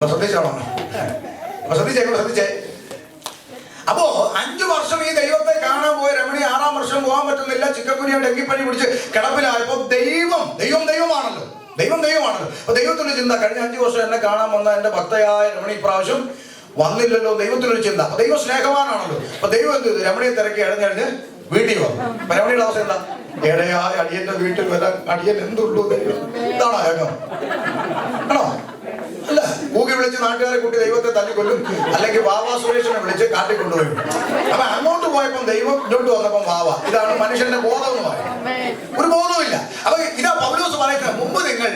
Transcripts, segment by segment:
ശ്രദ്ധിച്ചോളാം. ശ്രദ്ധിച്ചേ. അപ്പോ 5 വർഷം ഈ ദൈവത്തെ കാണാൻ പോയ രമണി 6-ാം വർഷം പോകാൻ പറ്റുന്നില്ല. ചിക്കൻകുനിയ ഡെങ്കിപ്പനി പിടിച്ച് കിടപ്പിലായപ്പോ ദൈവമാണല്ലോ. അപ്പൊ ദൈവത്തിന്റെ ചിന്ത, കഴിഞ്ഞ 5 വർഷം എന്നെ കാണാൻ വന്ന എന്റെ ഭക്തയായ രമണി ഇപ്രാവശ്യം വന്നില്ലല്ലോ. ദൈവത്തിനൊരു ചിന്ത. അപ്പൊ ദൈവം സ്നേഹവാനാണല്ലോ. അപ്പൊ ദൈവം എന്ത് ചെയ്തു? രമണിയെ തിരക്കി ഇഴഞ്ഞഴിഞ്ഞ് വീട്ടിൽ വന്നു. അപ്പൊ രമണിയുടെ അവസ്ഥ എന്താ? ഇടയായ അടിയന്റെ വീട്ടിൽ വരാൻ അടിയൻ എന്തുള്ളൂ ദൈവം. ഇതാണോ ഏകം? ആണോ? അല്ല, കൂകി വിളിച്ച് നാട്ടുകാരെ കൂട്ടി ദൈവത്തെ തല്ലിക്കൊല്ലും, അല്ലെങ്കിൽ വാവാ സുരേഷിനെ വിളിച്ച് കാട്ടിക്കൊണ്ടുപോയി. അപ്പൊ അങ്ങോട്ട് പോയപ്പോ ദൈവം, ഇങ്ങോട്ട് വന്നപ്പോ വാവ. ഇതാണ് മനുഷ്യന്റെ ബോധം എന്ന് പറയുന്നത്. ഒരു ബോധമില്ല. അപ്പൊ ഇതാ പൗലോസ് പറയുന്നത്, മുമ്പ് നിങ്ങൾ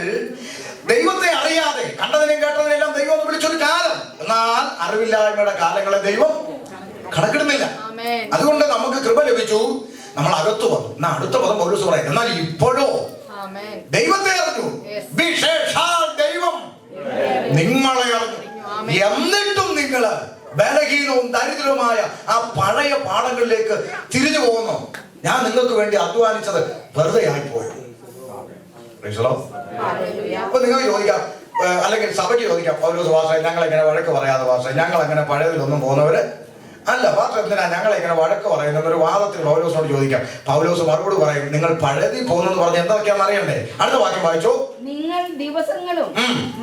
ദൈവത്തെ അറിയാതെ കണ്ടതിനെയും കേട്ടതിനെല്ലാം ദൈവം എന്ന് വിളിച്ചൊരു കാലം, എന്നാൽ അറിവില്ലായ്മയുടെ കാലങ്ങളെ ദൈവം കണക്കിടുന്നില്ല. അതുകൊണ്ട് നമുക്ക് കൃപ ലഭിച്ചു, നമ്മൾ അകത്തു വന്നു. എന്നാ അടുത്ത പദം പൗലോസ് പറയും, എന്നാൽ ഇപ്പോഴോ ദൈവത്തെ അറിഞ്ഞു, വിശേഷാൽ ദൈവം നിങ്ങളെ അറിഞ്ഞു, എന്നിട്ടും നിങ്ങൾ ബലഹീനവും ദരിദ്രവുമായ ആ പഴയ പാഠങ്ങളിലേക്ക് തിരിഞ്ഞു പോകുന്നു. ഞാൻ നിങ്ങൾക്ക് വേണ്ടി അധ്വാനിച്ചത് വെറുതെ ആയിപ്പോയി. അപ്പൊ നിങ്ങൾ ചോദിക്കാം, അല്ലെങ്കിൽ സഭയ്ക്ക് ചോദിക്കാം, പൗലോസ് ഭാഷ ഞങ്ങൾ എങ്ങനെ വഴക്ക് പറയാതെ ഭാഷ, ഞങ്ങൾ അങ്ങനെ പഴയതിലൊന്നും പോകുന്നവര് അല്ല. ഭാഷ എന്തിനാ ഞങ്ങളെ ഇങ്ങനെ വഴക്ക് പറയുന്നൊരു വാദത്തിൽ പൗലോസിനോട് ചോദിക്കാം. പൗലോസ് മറുപടി പറയും, നിങ്ങൾ പഴയതിൽ പോകുന്നെന്ന് പറഞ്ഞ് എന്തൊക്കെയാണെന്ന് അറിയണ്ടേ? അടുത്ത വാക്യം വായിച്ചോ. നിങ്ങൾ ദിവസങ്ങളും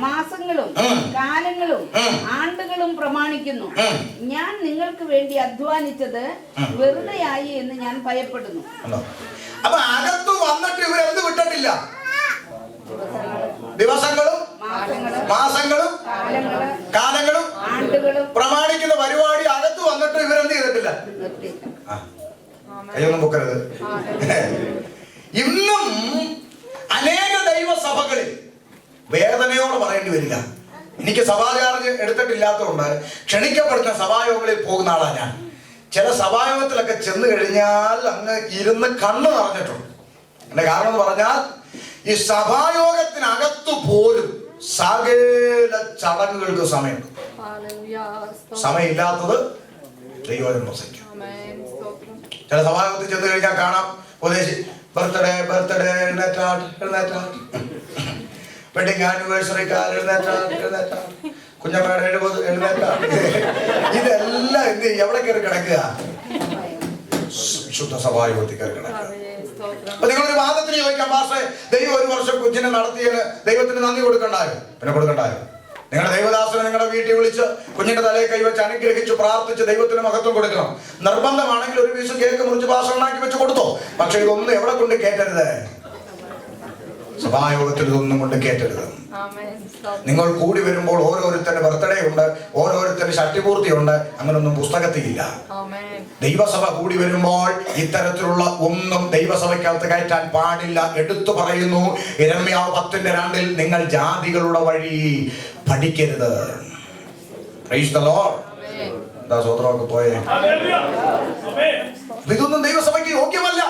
മാസങ്ങളും കാലങ്ങളും ആണ്ടുകളും പ്രമാണിക്കുന്നു. ഞാൻ നിങ്ങൾക്ക് വേണ്ടി അധ്വാനിച്ചത് വെറുതെയായി എന്ന് ഞാൻ ഭയപ്പെടുന്നു. അപ്പൊ അകത്തു വന്നിട്ട് ഇവരെന്ത് വിട്ടിട്ടില്ല? ദിവസങ്ങളും മാസങ്ങളും കാലങ്ങളും പ്രമാണിക്കുന്ന പരിപാടി അകത്ത് വന്നിട്ട് ഇവരെന്ത് ചെയ്തിട്ടില്ല? കൈയൊന്നും പൊക്കരുത്. ഇന്നും അനേക ദൈവസഭകളിൽ വേദനയോട് പറയേണ്ടി വരിക. എനിക്ക് സഭാചാർജ് എടുത്തിട്ടില്ലാത്തതുകൊണ്ട് ക്ഷണിക്കപ്പെടുന്ന സഭായോഗങ്ങളിൽ പോകുന്ന ആളാണ് ഞാൻ. ചില സഭായോഗത്തിലൊക്കെ ചെന്ന് കഴിഞ്ഞാൽ അങ്ങ് ഇരുന്ന് കണ്ണ് നിറഞ്ഞിട്ടുണ്ട്. എന്റെ കാരണം എന്ന് പറഞ്ഞാൽ, ഈ സഭായോഗത്തിനകത്തു പോലും സകല ചടങ്ങുകൾക്ക് സമയമുണ്ട്. സമയമില്ലാത്തത് ദൈവം പ്രസംഗിക്കും. ചില സഭായോഗത്തിൽ ചെന്ന് കഴിഞ്ഞാൽ കാണാം, ഉപദേശി ബർത്ത്ഡേ എഴുന്നേറ്റാട്ട്, വെഡിങ് ആനിവേഴ്സറിക്കാർ എഴുന്നേറ്റാട്ട്, കുഞ്ഞമ്മയുടെ 70 എഴുന്നേറ്റാട്ട്. ഇതെല്ലാം എന്ത് എവിടെ കയറി കിടക്കുക? വിശുദ്ധ സഭായോഗത്തിൽ കയറി കിടക്കുക. അപ്പൊ നിങ്ങളൊരു വാദത്തിന് ചോദിക്കാം, പക്ഷേ ദൈവം 1 വർഷം കുഞ്ഞിനെ നടത്തിയതിന് ദൈവത്തിന് നന്ദി കൊടുക്കണ്ടായോ? പിന്നെ കൊടുക്കണ്ടായോ? നിങ്ങളുടെ ദൈവദാസനെ നിങ്ങളുടെ വീട്ടിൽ വിളിച്ച് കുഞ്ഞിന്റെ തലയിൽ കൈവച്ച് അനുഗ്രഹിച്ച് പ്രാർത്ഥിച്ച് ദൈവത്തിന് മഹത്വം കൊടുക്കണം. നിർബന്ധമാണെങ്കിൽ ഒരു പീസ് കേക്ക് മുറിച്ച് ഭാഷ ഉണ്ടാക്കി വെച്ച് കൊടുത്തോ. പക്ഷെ ഇതൊന്നും എവിടെ കൊണ്ട് കേറ്റരുത്? സഭായോഗത്തിൽ ഇതൊന്നും കൊണ്ട് കേറ്റരുത്. നിങ്ങൾ കൂടി വരുമ്പോൾ ഓരോരുത്തരുടെ ബർത്ത്ഡേ ഉണ്ട്, ഓരോരുത്തരുടെ ഷഷ്ടിപൂർത്തി ഉണ്ട്, അങ്ങനൊന്നും പുസ്തകത്തിലില്ല. ദൈവസഭ കൂടി വരുമ്പോൾ ഇത്തരത്തിലുള്ള ഒന്നും ദൈവസഭയ്ക്കകത്ത് കയറ്റാൻ പാടില്ല. എടുത്തു പറയുന്നു യിരെമ്യാവ് 10:2, നിങ്ങൾ ജാതികളുടെ വഴി പഠിക്കരുത്. Praise the Lord. എന്താ സ്വതന്ത്രമൊക്കെ പോയേ? ഇതൊന്നും ദൈവസഭയ്ക്ക് യോഗ്യമല്ല.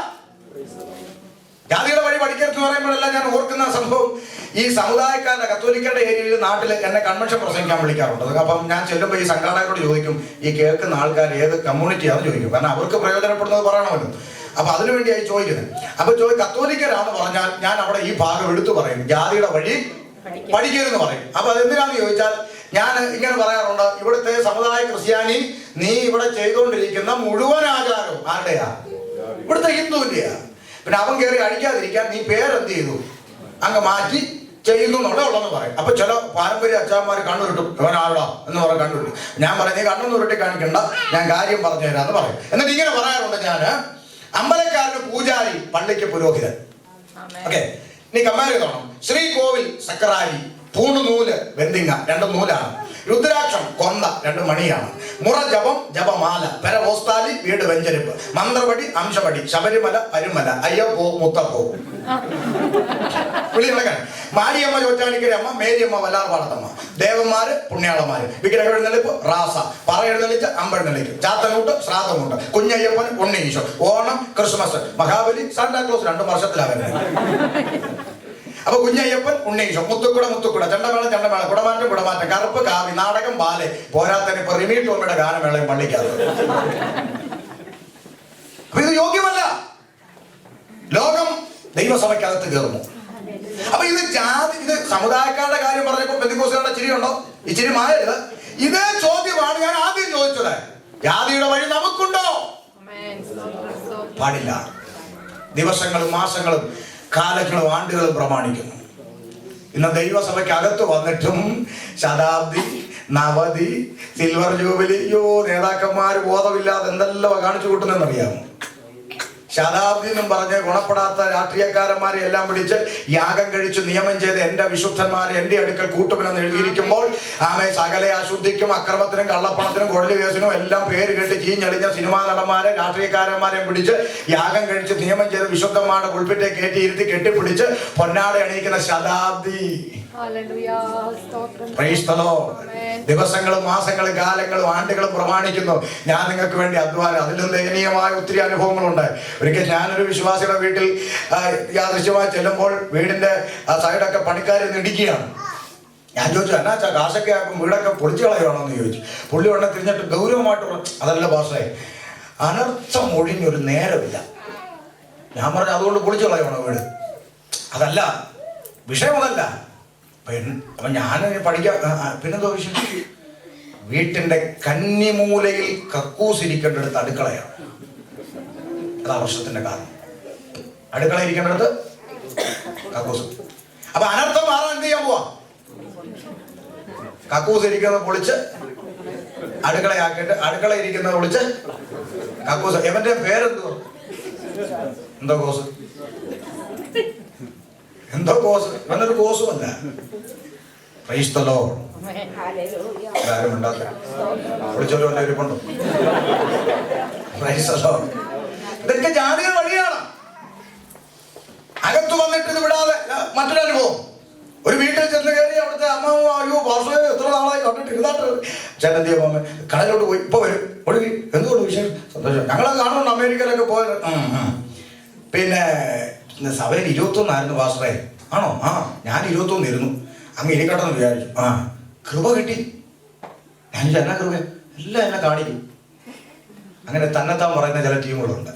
ജാതിയുടെ വഴി പഠിക്കരുത് എന്ന് പറയുമ്പോഴല്ല ഞാൻ ഓർക്കുന്ന സംഭവം, ഈ സമുദായക്കാരുടെ കത്തോലിക്കരുടെ ഏരിയയിൽ നാട്ടിൽ എന്നെ കൺവെൻഷൻ പ്രസംഗിക്കാൻ വിളിക്കാറുണ്ട്. അപ്പം ഞാൻ ചെല്ലുമ്പോൾ ഈ സംഘാടകരോട് ചോദിക്കും, ഈ കേൾക്കുന്ന ആൾക്കാർ ഏത് കമ്മ്യൂണിറ്റിയാണെന്ന് ചോദിക്കും. കാരണം അവർക്ക് പ്രയോജനപ്പെടുന്നത് പറയണമല്ലോ. അപ്പൊ അതിനുവേണ്ടിയായി ചോദിക്കുന്നത്. അപ്പൊ കത്തോലിക്കരാന്ന് പറഞ്ഞാൽ ഞാൻ അവിടെ ഈ ഭാഗം എടുത്തു പറയും, ജാതിയുടെ വഴി പഠിക്കരുതെന്ന് പറയും. അപ്പൊ അതെന്തിനാന്ന് ചോദിച്ചാൽ, ഞാൻ ഇങ്ങനെ പറയാറുണ്ട്, ഇവിടുത്തെ സമുദായ ക്രിസ്ത്യാനി നീ ഇവിടെ ചെയ്തുകൊണ്ടിരിക്കുന്ന മുഴുവൻ ആചാരവും ആരുടെയാ? ഇവിടുത്തെ ഹിന്ദുവിന്റെയാ. പിന്നെ അവൻ കയറി അടിക്കാതിരിക്കാൻ നീ പേരെന്ത് ചെയ്തു? അങ്ങ് മാറ്റി ചെയ്യുന്നു എന്നുള്ളതെന്ന് പറയും. അപ്പൊ ചില പാരമ്പര്യ അച്ഛന്മാർ കണ്ണുരുട്ടും, ഇവൻ ആരോടാ എന്ന് പറഞ്ഞ് കണ്ണുരുട്ടും. ഞാൻ പറയും, നീ കണ്ണൊന്നും ഉരുട്ടി കാണിക്കണ്ട, ഞാൻ കാര്യം പറഞ്ഞു തരാന്ന് പറയും. എന്നിട്ട് ഇങ്ങനെ പറയാറുണ്ട് ഞാൻ, അമ്പലക്കാരന് പൂജാരി, പള്ളിക്ക് പുരോഹിതൻ. ഓക്കെ, നീ കമ്പയർ ചെയ്തോണം. ശ്രീകോവിൽ സക്കറാരി, പൂണുനൂല് വെന്തിങ്ങ, 2 നൂലാണ്. രുദ്രാക്ഷം കൊന്ത, 2 മണിയാണ്. മുറ ജപം ജപമാല, പെരപോസ്താലി വീട് വെഞ്ചരിപ്പ്, മന്ത്രപടി അംശപടി, ശബരിമല പരുമല, അയ്യപ്പോ മുത്തപ്പോ. മാരിയമ്മ ചോറ്റാനിക്കര അമ്മ, മേരിയമ്മ വല്ലാർപാടത്തമ്മ, ദേവന്മാര് പുണ്യാളന്മാര്, വിഗ്രഹ എഴുന്നള്ളിപ്പ് റാസ, പറ എഴുന്നള്ളിച്ച് അമ്പെഴുന്നള്ളിക്ക്, ചാത്തനൂട്ട് ശ്രാദ്ധമുണ്ട്, കുഞ്ഞയ്യപ്പൻ ഉണ്ണീശോ, ഓണം ക്രിസ്മസ്, മഹാബലി സാന്താക്ലോസ് 2 വർഷത്തിലാണ്. അപ്പൊ കുഞ്ഞയ്യപ്പൻ ഉണ്ണീശോ, മുത്തുക്കുട, ചണ്ടമേള, കുടമാറ്റം, കറുപ്പ് കാവി, നാടകം, ബാലെ, പോരാത്തന്നെ ഇപ്പൊ റിമി ടോമിയുടെ ഗാനമേളയും പള്ളിക്കാതെ. അപ്പൊ ഇത് യോഗ്യമല്ല. ലോകം ദൈവസഭയ്ക്കകത്ത് കയറുന്നു. അപ്പൊ ഇത് ജാതി, ഇത് സമുദായക്കാരുടെ കാര്യം പറഞ്ഞപ്പോ പെന്തിക്കോസുകാരുടെ ചിരിയുണ്ടോ? ഇച്ചിരി മായരുത്. ഇതേ ചോദ്യമാണ് ഞാൻ ആദ്യം ചോദിച്ചത്. ജാതിയുടെ വഴി നമുക്കുണ്ടോ? പാടില്ല. ദിവസങ്ങളും മാസങ്ങളും കാലങ്ങളും ആണ്ടുകളും പ്രമാണിക്കുന്നു. ഇന്ന് ദൈവസഭയ്ക്ക് അകത്ത് വന്നിട്ടും ശതാബ്ദി, നവതി, സിൽവർ ജൂബിലി, നേതാക്കന്മാര് ബോധമില്ലാതെ എന്തെല്ലാം കാണിച്ചു കൂട്ടുന്നറിയാമോ? ശതാബ്ദി എന്നും പറഞ്ഞ് ഗുണപ്പെടാത്ത രാഷ്ട്രീയക്കാരന്മാരെ എല്ലാം പിടിച്ച് യാഗം കഴിച്ച് നിയമം ചെയ്ത് എന്റെ വിശുദ്ധന്മാരെ എന്റെ അടുക്കൽ കൂട്ടുമെന്ന് എഴുതിയിരിക്കുമ്പോൾ സകല അശുദ്ധിക്കും അക്രമത്തിനും കള്ളപ്പണത്തിനും കൊഴല് കേസിനും എല്ലാം പേര് കേട്ട് ചീഞ്ഞളിഞ്ഞ സിനിമാ നടന്മാരെ രാഷ്ട്രീയക്കാരന്മാരെയും പിടിച്ച് യാഗം കഴിച്ച് നിയമം ചെയ്ത് വിശുദ്ധന്മാരുടെ ഉൾപ്പിറ്റെ കയറ്റിയിരുത്തി കെട്ടിപ്പിടിച്ച് പൊന്നാട അണിയിക്കുന്ന ശതാബ്ദി. ദിവസങ്ങളും മാസങ്ങളും കാലങ്ങളും ആണ്ടുകളും പ്രമാണിക്കുന്നു. ഞാൻ നിങ്ങൾക്ക് വേണ്ടി അധ്വാനം. അതിലും ദയനീയമായ ഒത്തിരി അനുഭവങ്ങളുണ്ട്. ഒരിക്കൽ ഞാനൊരു വിശ്വാസിയുടെ വീട്ടിൽ യാദൃശ്യമായി ചെല്ലുമ്പോൾ വീടിന്റെ സൈഡൊക്കെ പണിക്കാരെ ഇടിക്കുകയാണ്. ഞാൻ ചോദിച്ചു, എന്നാച്ചാ കാശൊക്കെ ആക്കും വീടൊക്കെ പൊളിച്ചു കളയുവാണോ എന്ന് ചോദിച്ചു. പുള്ളി ഉടനെ തിരിഞ്ഞിട്ട് ഗൗരവമായിട്ട് അതല്ല പാസ്റ്ററെ, അനർത്ഥം ഒഴിഞ്ഞൊരു നേരമില്ല. ഞാൻ പറഞ്ഞു, അതുകൊണ്ട് പൊളിച്ചു കളയുവാണോ വീട്? അതല്ല വിഷയം, അതല്ല. അപ്പൊ ഞാൻ പഠിക്കാം. പിന്നെന്തോ വിഷയം? വീട്ടിന്റെ കന്നിമൂലയിൽ കക്കൂസിരിക്കേണ്ടടുത്ത് അടുക്കളയാണ്. അതാ വർഷത്തിന്റെ കാരണം. അടുക്കള ഇരിക്കേണ്ടടുത്ത് കക്കൂസ്. അപ്പൊ അനർത്ഥം മാറാൻ എന്ത് ചെയ്യാൻ പോവാ? കക്കൂസ് ഇരിക്കുന്നത് പൊളിച്ച് അടുക്കളയാക്കിയിട്ട് അടുക്കള ഇരിക്കുന്നത് പൊളിച്ച് കക്കൂസ്. എവന്റെ പേരെന്തോ? എന്തോ കോസ്, എന്തോ കോസ്. ഇവനൊരു കോസുമല്ല. ക്രൈസ്തലോ ആരും ഉണ്ടാത്ത പൊളിച്ചോലും എന്റെ ഇരിപ്പുണ്ടോ? ക്രൈസ്തലോ. ഇതൊക്കെ ജാതിയുടെ വഴിയാണ്. അകത്ത് വന്നിട്ട് ഇത് വിടാതെ മറ്റൊരു അനുഭവം. ഒരു വീട്ടിൽ ചെന്ന് കയറി അവിടുത്തെ അമ്മ, അയ്യോ പാർശ്വ എത്ര നാളായി കണ്ടിട്ട് ഇരുന്നാട്ട് ചേട്ടന്തിയ അമ്മ കടയിലോട്ട് പോയി, ഇപ്പൊ വരും. ഒടുങ്ങി എന്തുകൊണ്ട് വിശേഷം? സന്തോഷം. ഞങ്ങളെ കാണുന്നുണ്ട് അമേരിക്കയിലൊക്കെ പോയത്. പിന്നെ സഭയിൽ 21 പാസ്റ്ററെ. ആണോ? ഞാൻ 21 ഇരുന്നു. അങ്ങ് ഇരിക്കട്ടെന്ന് വിചാരിച്ചു. കൃപ കിട്ടി. ഞാൻ എന്നാ കൃപ? എല്ലാം എന്നെ കാണിക്കും. അങ്ങനെ തന്നെത്താൻ പറയുന്ന ചില ടീമുകളുണ്ട്.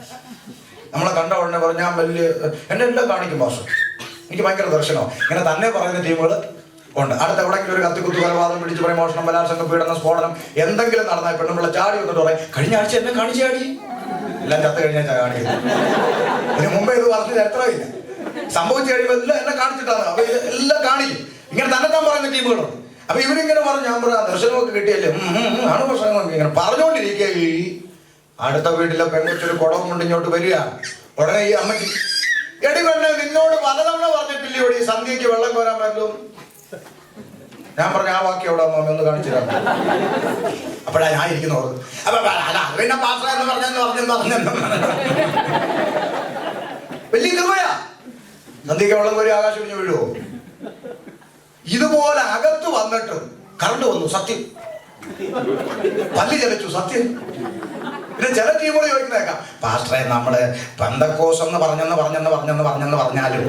നമ്മളെ കണ്ട ഉടനെ പറഞ്ഞാൽ വലിയ എന്നെ എല്ലാം കാണിക്കും പാസ്റ്റർ, എനിക്ക് ഭയങ്കര ദർശനമോ, ഇങ്ങനെ തന്നെ പറയുന്ന ടീമുകൾ ഉണ്ട്. അടുത്ത എവിടെയെങ്കിലും ഒരു കത്തിക്കുത്ത് കൊലപാതകം പിടിച്ച് പറയും, മോഷണം, ബലാത്സംഗം, പീഡനം, സ്ഫോടനം എന്തെങ്കിലും നടന്നാൽ പെണ്ണുമ്പിള്ള ചാടി വന്നിട്ട് പറയും, കഴിഞ്ഞ ആഴ്ച എന്നെ കാണിച്ചു ചാടി. എല്ലാം ചത്ത് കഴിഞ്ഞാൽ കാണിക്കുന്നത്. ഇതിന് മുമ്പേ ഇത് പറഞ്ഞ ചരിത്രമില്ല. സംഭവിച്ചു കഴിയുമ്പോൾ എല്ലാം എന്നെ കാണിച്ചിട്ടാണ്. അപ്പൊ എല്ലാം കാണിക്കും. ഇങ്ങനെ തന്നെത്താൻ പറയുന്ന ടീമുകളുണ്ട്. അപ്പൊ ഇവരിങ്ങനെ പറഞ്ഞു, ഞാൻ പറയാം ദർശനമൊക്കെ കിട്ടിയല്ലേ, ആണ് പ്രശ്നങ്ങളൊക്കെ ഇങ്ങനെ പറഞ്ഞുകൊണ്ടിരിക്കുക. ഈ അടുത്ത വീട്ടിലെ പെൺകൊച്ചൊരു കുടവും കൊണ്ട് ഇങ്ങോട്ട് വരിക. ഉടനെ ഈ അമ്മയ്ക്ക്, എടി പെണ്ണെ നിന്നോട് പലതവണ പറഞ്ഞിട്ടില്ലേ ഇവിടെ ഈ സന്ധ്യക്ക് വെള്ളം കോരാൻ പറ്റും? ഞാൻ പറഞ്ഞു, ആ വാക്യം എവിടെ അമ്മ ഒന്ന് കാണിച്ചു തരാം. അപ്പോഴാ ഞാൻ ഇരിക്കുന്നത്. അപ്പൊ പിന്നെ പാത്ര എന്ന് പറഞ്ഞു വലിയ കൃപയാ. സന്ധ്യക്ക് വെള്ളം കോരി ആകാശം ഇടിഞ്ഞു വീഴുവോ? ഇതുപോലെ അകത്ത് വന്നിട്ട് കറണ്ട് വന്നു, സത്യം. പല്ലി ചലച്ചു, സത്യം. പിന്നെ ചില ടീമുകൾ ചോദിക്കുന്നേക്കാം, പാസ്റ്ററെ നമ്മള് പെന്തക്കോസ് എന്ന് പറഞ്ഞാലും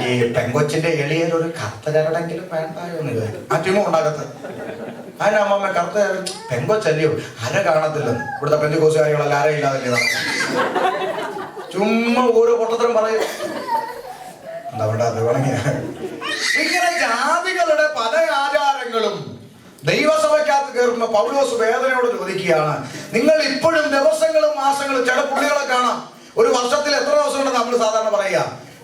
ഈ പെങ്കൊച്ചിന്റെ എളിയിൽ ഒരു കറുത്ത ചരടെങ്കിലും വേണ്ടായോ എന്ന് ചോദിക്കും. ആ ടീമും ഉണ്ടാകത്ത്. അതിന് അമ്മമ്മ കറുത്ത പെങ്കൊച്ചല്ലയോ, അര കാണത്തില്ലെന്ന്. ഇവിടുത്തെ പെന്തക്കോസുകാരികളെല്ലാം അരയില്ലാതല്ലേ. ചുമ്മാ ഓരോ പൊട്ടത്തരം പറയും. എന്താ വേണ്ടാത്ത വേണമെങ്കിൽ ഇങ്ങനെ ജാതികളുടെ പല ആചാരങ്ങളും ദൈവസഭയ്ക്കകത്ത് കയറുന്ന പൗലോസ് വേദനയോട് ചോദിക്കുകയാണ്, നിങ്ങൾ ഇപ്പോഴും ദിവസങ്ങളും മാസങ്ങളും, ചില പുള്ളികളെ കാണാം ഒരു വർഷത്തിൽ എത്ര ദിവസം ഉണ്ടെന്ന് നമ്മൾ സാധാരണ പറയുക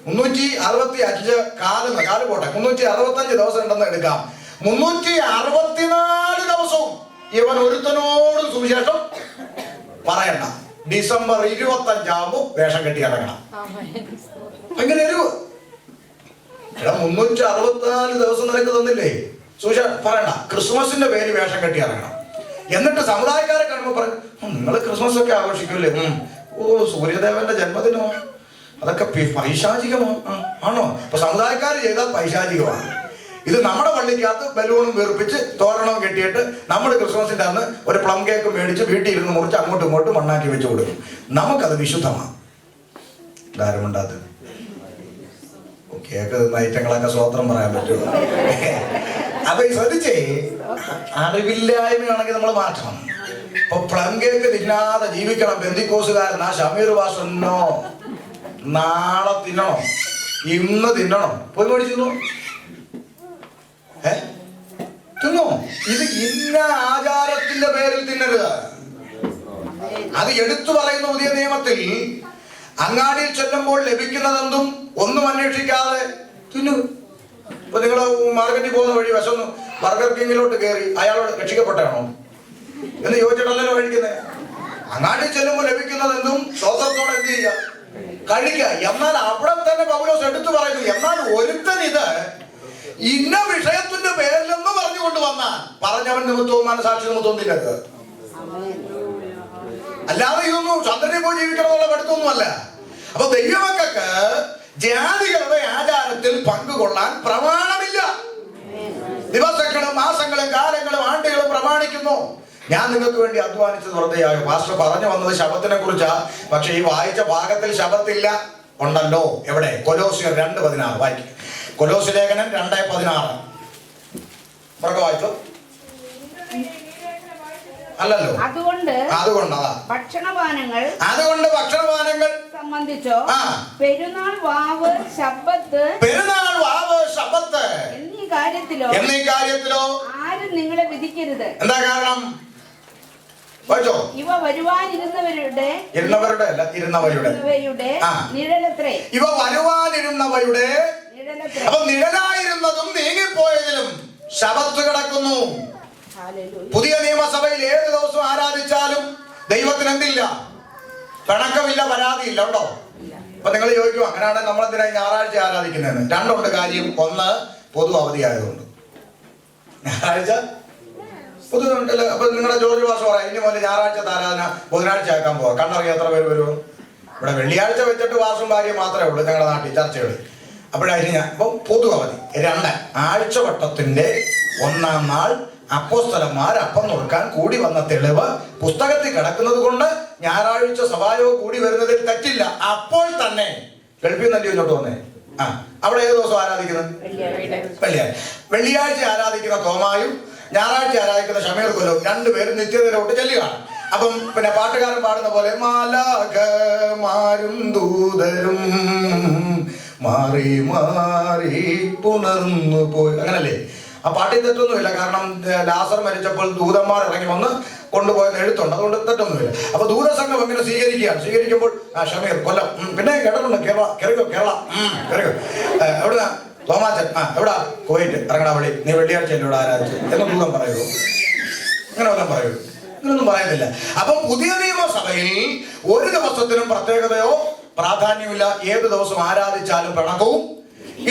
365 കാല് പോട്ടെ 365 ദിവസം ഉണ്ടെന്ന് എടുക്കാം. 364 ദിവസവും ഇവൻ ഒരുത്തനോടും സുവിശേഷം പറയണ്ട. ഡിസംബർ 25 ആകുമ്പോൾ വേഷം കെട്ടി ഇറങ്ങണം. അങ്ങനെ ഒരു 364 ദിവസം നിനക്ക് തന്നില്ലേ, സുവിശേഷം പറയണ്ട. ക്രിസ്മസിന്റെ പേര് വേഷം കെട്ടി ഇറങ്ങണം. എന്നിട്ട് സമുദായക്കാരെ കാണുമ്പോൾ പറയും, നിങ്ങൾ ക്രിസ്മസ് ഒക്കെ ആഘോഷിക്കൂലേ? സൂര്യദേവന്റെ ജന്മദിനമോ? അതൊക്കെ പൈശാചികമോ? ആണോ? അപ്പൊ സമുദായക്കാർ ചെയ്താൽ പൈശാചികമാണ്. ഇത് നമ്മുടെ പള്ളിക്കകത്ത് ബലൂണും വീർപ്പിച്ച് തോരണവും കെട്ടിയിട്ട് നമ്മൾ ക്രിസ്മസിന്റെ അന്ന് ഒരു പ്ലം കേക്ക് മേടിച്ച് വീട്ടിൽ ഇരുന്ന് മുറിച്ച് അങ്ങോട്ടും ഇങ്ങോട്ടും മണ്ണാക്കി വെച്ച് കൊടുക്കും. നമുക്കത് വിശുദ്ധമാണ്. ധാരമുണ്ടാത്ത കേക്ക് തിന്ന ഐറ്റങ്ങളൊക്കെ സ്വോത്രം പറയാൻ പറ്റുമോ? അപ്പൊ ശ്രദ്ധിച്ചേ, അറിവില്ലായ്മയാണെങ്കിൽ നമ്മൾ മാറ്റണം. ഇപ്പൊ പ്ലം കേക്ക് തിന്നാതെ ജീവിക്കണം പെന്തിക്കോസുകാരൻ ആ ഷമീർ വാസനോ? നാളെ തിന്നണോ? ഇന്ന് തിന്നണം. പോയി മേടിച്ചു തിന്നോ. ഇത് ഇന്ന ആചാരത്തിന്റെ പേരിൽ തിന്നരുത്. അത് എടുത്തു പറയുന്ന പുതിയ നിയമത്തിൽ അങ്ങാടിയിൽ ചെല്ലുമ്പോൾ ലഭിക്കുന്നതെന്തും ഒന്നും അന്വേഷിക്കാതെ തിന്നു. ഇപ്പൊ നിങ്ങൾ മാർക്കറ്റിൽ പോകുന്ന വഴി വശം ബർഗർ കിങ്ങിലോട്ട് കയറി അയാളോട് രക്ഷിക്കപ്പെട്ടാണോ എന്ന് ചോദിച്ചിട്ടല്ലോ കഴിക്കുന്നത്. അങ്ങാടിയിൽ ചെല്ലുമ്പോൾ ലഭിക്കുന്നതെന്തും സ്വതന്ത്രത്തോടെ എന്ത് ചെയ്യുക, കഴിക്കുക. എന്നാൽ അവിടെ തന്നെ പൗലോസ് എടുത്തു പറയുന്നു, എന്നാൽ ഒരുത്തൻ ഇത് ഇന്ന വിഷയത്തിന്റെ പേരിലെന്ന് പറഞ്ഞുകൊണ്ട് വന്നാൽ പറഞ്ഞവൻ നിമിത്തവും മനസാക്ഷി നിമിത്തവും തിന്നരുത്. അല്ലാതെ ഇതൊന്നും ചന്ദ്രനെ പോയി ജീവിക്കണമെന്നുള്ള പഠിത്തമൊന്നുമല്ല. അപ്പൊ ദൈവമക്കൾക്ക് ജാതികളുടെ ആചാരത്തിൽ പങ്കുകൊള്ളാൻ പ്രമാണമില്ല. ദിവസങ്ങളും മാസങ്ങളും കാലങ്ങളും ആണ്ടുകളും പ്രമാണിക്കുന്നു. ഞാൻ നിങ്ങൾക്ക് വേണ്ടി അധ്വാനിച്ചത് വെറുതെയായോ? പാസ്റ്റർ പറഞ്ഞു വന്നത് ശബത്തിനെ കുറിച്ചാ. പക്ഷെ ഈ വായിച്ച ഭാഗത്തിൽ ശബത്തില്ല. ഉണ്ടല്ലോ. എവിടെ? കൊലോസ്യർ 2:16 വായിക്കും. കൊലോസ്യ ലേഖനം 2:16 പുറകെ വായിച്ചോ. അല്ലല്ലോ. അതുകൊണ്ട് ഭക്ഷണപാനങ്ങൾ സംബന്ധിച്ചോ പെരുന്നാൾ വാവ് ശബ്ബത്ത് എന്നീ കാര്യത്തിലോ ആരും നിങ്ങളെ വിധിക്കരുത്. എന്താ കാരണം? ഇവ വരുവാനിരുന്നവരുടെ നിഴലത്രേ. ഇവ വരുവാനിരുന്നവയുടെ അപ്പൊ നിഴലായിരുന്നതും നീങ്ങിപ്പോയതിലും ശബത്ത് കിടക്കുന്നു. പുതിയ നിയമസഭയിൽ ഏത് ദിവസം ആരാധിച്ചാലും ദൈവത്തിന് എന്തില്ല? പിണക്കമില്ല, പരാതിയില്ല. ഉണ്ടോ? അപ്പൊ നിങ്ങൾ ചോദിക്കും, അങ്ങനെയാണെങ്കിൽ നമ്മളെന്തിനാ ഞായറാഴ്ച ആരാധിക്കുന്നതെന്ന്. രണ്ടുണ്ട് കാര്യം. ഒന്ന്, പൊതു അവധി ആയതുകൊണ്ട്. ഞായറാഴ്ച പൊതു ഉണ്ടല്ലോ. അപ്പൊ നിങ്ങളുടെ ജോർജ് ഭാഷ പറയാം, ഇനി മുതൽ ഞായറാഴ്ച ആരാധന ബുധനാഴ്ച ആക്കാൻ പോവാം. കണ്ണറിയ എത്ര പേര് വരുമോ? ഇവിടെ വെള്ളിയാഴ്ച വെച്ചിട്ട് വാസും ഭാര്യയും മാത്രമേ ഉള്ളൂ ഞങ്ങളുടെ നാട്ടിൽ ചർച്ചകൾ. അപ്പോഴായിരുന്നു ഞാൻ. അപ്പം പൊതു അവധി. 2, ആഴ്ചവട്ടത്തിന്റെ 1-ാം നാൾ അപ്പോസ്തലന്മാർ അപ്പം നുറുക്കാൻ കൂടി വന്ന തെളിവ് പുസ്തകത്തിൽ കിടക്കുന്നത് കൊണ്ട് ഞായറാഴ്ച സഭായോഗം കൂടി വരുന്നതിൽ തെറ്റില്ല. അപ്പോൾ തന്നെ ഗൾഫിൽ നിന്ന് ഇങ്ങോട്ട് വന്നേ. അവിടെ ഏത് ദിവസം ആരാധിക്കുന്നത്? വെള്ളിയാഴ്ച ആരാധിക്കുന്ന തോമായും ഞായറാഴ്ച ആരാധിക്കുന്ന ഷമീർ കൊല്ലവും രണ്ടുപേരും നിത്യതയിലോട്ട് ചെല്ലുകയാണ്. അപ്പം പിന്നെ പാട്ടുകാരൻ പാടുന്ന പോലെ മാലാഖമാരും ദൂതരും മാറി മാറി പുണർന്നു പോയി, അങ്ങനല്ലേ? ആ പാട്ടിൽ തെറ്റൊന്നുമില്ല. കാരണം ലാസർ മരിച്ചപ്പോൾ ദൂതന്മാർ ഇറങ്ങി വന്ന് കൊണ്ടുപോയെന്ന് എഴുത്തുണ്ട്. അതുകൊണ്ട് തെറ്റൊന്നുമില്ല. അപ്പൊ ദൂതസംഘം എങ്ങനെ സ്വീകരിക്കുമ്പോൾ ഷമീർ കൊല്ലം, പിന്നെ കേട്ടിട്ടുണ്ട് കേരള എവിടുന്ന തോമാച്ചൻ, എവിടാ കുവൈറ്റ്, ഇറങ്ങണ വഴി, നീ വെള്ളിയാഴ്ച എന്നോട് ആരാധിച്ചു എന്ന് ദൂതം പറയുമോ? അങ്ങനെ വല്ലതും പറയുമോ? ഇങ്ങനൊന്നും പറയുന്നില്ല. അപ്പം പുതിയ നിയമസഭയിൽ ഒരു ദിവസത്തിനും പ്രത്യേകതയോ പ്രാധാന്യമില്ല. ഏത് ദിവസം ആരാധിച്ചാലും പിണക്കവും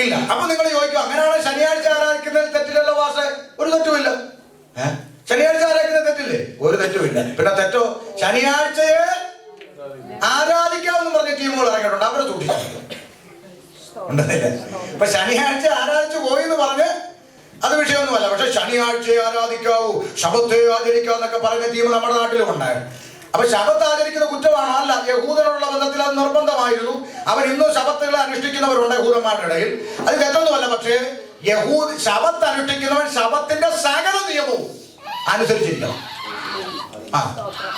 ഇല്ല. അപ്പൊ നിങ്ങൾ ചോദിക്കും, അങ്ങനെയാണ് ശനിയാഴ്ച ആരാധിക്കുന്നതിൽ തെറ്റില്ലല്ലോ വാസ? ഒരു തെറ്റുമില്ല. ശനിയാഴ്ച ആരാധിക്കുന്നത് തെറ്റില്ലേ? ഒരു തെറ്റുമില്ല. പിന്നെ തെറ്റോ? ശനിയാഴ്ചയെ ആരാധിക്കാമെന്ന് പറഞ്ഞ ടീമുകൾ ഇറങ്ങിയിട്ടുണ്ട്. അവരെ സൂക്ഷിച്ചു ഉണ്ടെന്നില്ല. ഇപ്പൊ ശനിയാഴ്ച ആരാധിച്ചു പോയി എന്ന് പറഞ്ഞ് അത് വിഷയമൊന്നുമല്ല. പക്ഷെ ശനിയാഴ്ചയെ ആരാധിക്കാവൂ, ശബത്തെ ആചരിക്കാന്നൊക്കെ പറയുന്ന ടീം നമ്മുടെ നാട്ടിലും ഉണ്ടായിരുന്നു. അപ്പൊ ശബത്ത് ആചരിക്കുന്ന കുറ്റമാണോ? അല്ല. യഹൂദനുള്ള ബന്ധത്തിൽ അത് നിർബന്ധമായിരുന്നു. അവർ ഇന്നും ശബത്തുകളെ അനുഷ്ഠിക്കുന്നവരുണ്ട് യഹൂദന്മാരുടെ ഇടയിൽ. അത് തെറ്റൊന്നുമല്ല. പക്ഷേ ശബത്ത് അനുഷ്ഠിക്കുന്നവൻ ശബത്തിന്റെ സകല നിയമവും അനുസരിച്ചിരിക്കണം.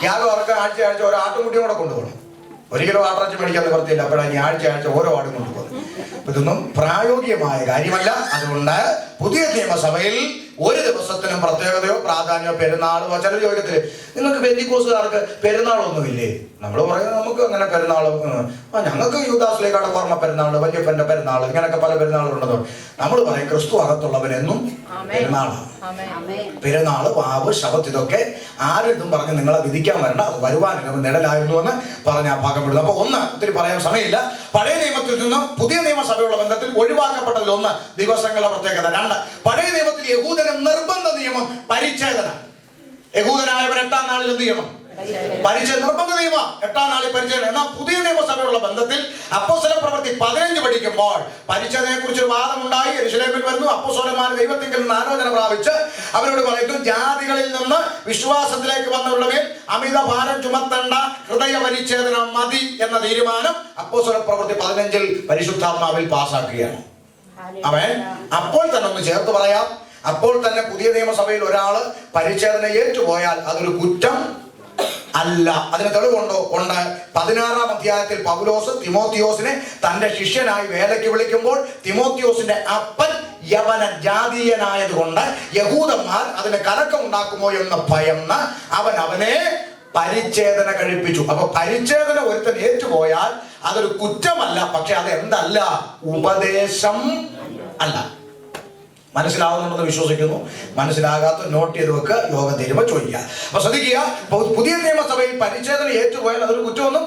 യാതൊരു അവർക്ക് ആഴ്ച ഓരോ ആട്ടുംകുട്ടിയും കൂടെ കൊണ്ടുപോകണം. ഒരിക്കലും ആട്ടിറച്ചി മേടിക്കാൻ നിവർത്തിയില്ല. അപ്പോഴാണ് ആഴ്ച ഓരോ ആടും കൊണ്ടുപോകുന്നത്. ഇതൊന്നും പ്രായോഗികമായ കാര്യമല്ല. അതുകൊണ്ട് പുതിയ നിയമസഭയിൽ ഒരു ദിവസത്തിനും പ്രത്യേകതയോ പ്രാധാന്യമോ പെരുന്നാളോ. ചില ചോദ്യത്തില് നിങ്ങൾക്ക് പെന്തിക്കോസുകാർക്ക് പെരുന്നാളൊന്നുമില്ലേ? നമ്മൾ പറയുന്നത് നമുക്ക് അങ്ങനെ പെരുന്നാളോ, ഞങ്ങൾക്ക് യൂദാസിലേക്കാണ് ഓർമ്മ പെരുന്നാള്, വല്യപ്പന്റെ പെരുന്നാള്, ഇങ്ങനെയൊക്കെ പല പെരുന്നാളുണ്ടോ. നമ്മൾ പറയും ക്രിസ്തു അകത്തുള്ളവരെന്നും പെരുന്നാളാണ്. പെരുന്നാള്, വാവ്, ശബത്ത്, ഇതൊക്കെ ആരിതും പറഞ്ഞ് നിങ്ങളെ വിധിക്കാൻ വരണ്ട. അത് വരുവാനും നിഴലായിരുന്നു എന്ന് പറഞ്ഞ ആ ഭാഗം വിടുന്നു. അപ്പൊ ഒന്ന്, ഒത്തിരി പറയാൻ സമയമില്ല. പഴയ നിയമത്തിൽ നിന്നും പുതിയ നിയമസഭയുള്ള ബന്ധത്തിൽ ഒഴിവാക്കപ്പെട്ടതിൽ ഒന്ന് ദിവസങ്ങളുടെ പ്രത്യേകത. 2, പഴയ നിയമത്തിൽ യഹൂദന് നിർബന്ധ നിയമം പരിച്ഛേദന. യഹൂദനായവൻ 8-ാം നാളിൽ എന്ത് ചെയ്യണം? പരിച്ഛേദന നിർബന്ധ നിയമം. 8-ാം നാളിൽ പരിച്ഛേദന. എന്നാൽ പുതിയ നിയമസഭയുള്ള ബന്ധത്തിൽ അപ്പോസ്തലപ്രവൃത്തി 15 പഠിക്കുമ്പോൾ പരിച്ഛേദനയെ കുറിച്ച് വാദമുണ്ടായി. യെരൂശലേമിൽ വരുന്നു. അപ്പോസ്തലന്മാർ ദൈവത്തിങ്കൽ നിന്ന് ആലോചന പ്രാപിച്ച് അവരോട് പറയുന്നു, ജാതികളിൽ നിന്ന് വിശ്വാസത്തിലേക്ക് വന്നവരുടെ മേൽ അമിത ഭാരം ചുമത്തേണ്ട, ഹൃദയ പരിച്ഛേദന മതി എന്ന തീരുമാനം അപ്പോസ്തലപ്രവൃത്തി 15 പരിശുദ്ധാത്മാവിൽ പാസ്സാക്കുകയാണ്. അവൻ അപ്പോൾ തന്നെ ഒന്ന് ചേർത്ത് പറയാം. അപ്പോൾ തന്നെ പുതിയ നിയമസഭയിൽ ഒരാള് പരിച്ഛേദന ഏറ്റുപോയാൽ അതൊരു കുറ്റം അല്ല. അതിന് തെളിവുണ്ടോ? ഉണ്ട്. 16-ാം അധ്യായത്തിൽ പൗലോസ് തിമോത്തിയോസിനെ തന്റെ ശിഷ്യനായി വേലയ്ക്ക് വിളിക്കുമ്പോൾ തിമോത്തിയോസിന്റെ അപ്പൻ യവനൻ ജാതീയനായതുകൊണ്ട് യഹൂദന്മാർ അതിന് കലക്കം ഉണ്ടാക്കുമോ എന്ന് ഭയന്ന് അവനെ പരിച്ഛേദന കഴിപ്പിച്ചു. അപ്പൊ പരിച്ഛേദന ഒരുത്തൻ ഏറ്റുപോയാൽ അതൊരു കുറ്റമല്ല, പക്ഷെ അത് എന്തല്ല? ഉപദേശം അല്ല. മനസ്സിലാവുന്നുണ്ടെന്ന് വിശ്വസിക്കുന്നു. മനസ്സിലാകാത്ത നോട്ട് ചെയ്ത് വെക്കുക, യോഗം തീരുമ്പോൾ ചോദിക്കുക. അപ്പൊ ശ്രദ്ധിക്കുക, പുതിയ നിയമസഭയിൽ പരിച്ഛേദന ഏറ്റുപോയാൽ അതൊരു കുറ്റമൊന്നും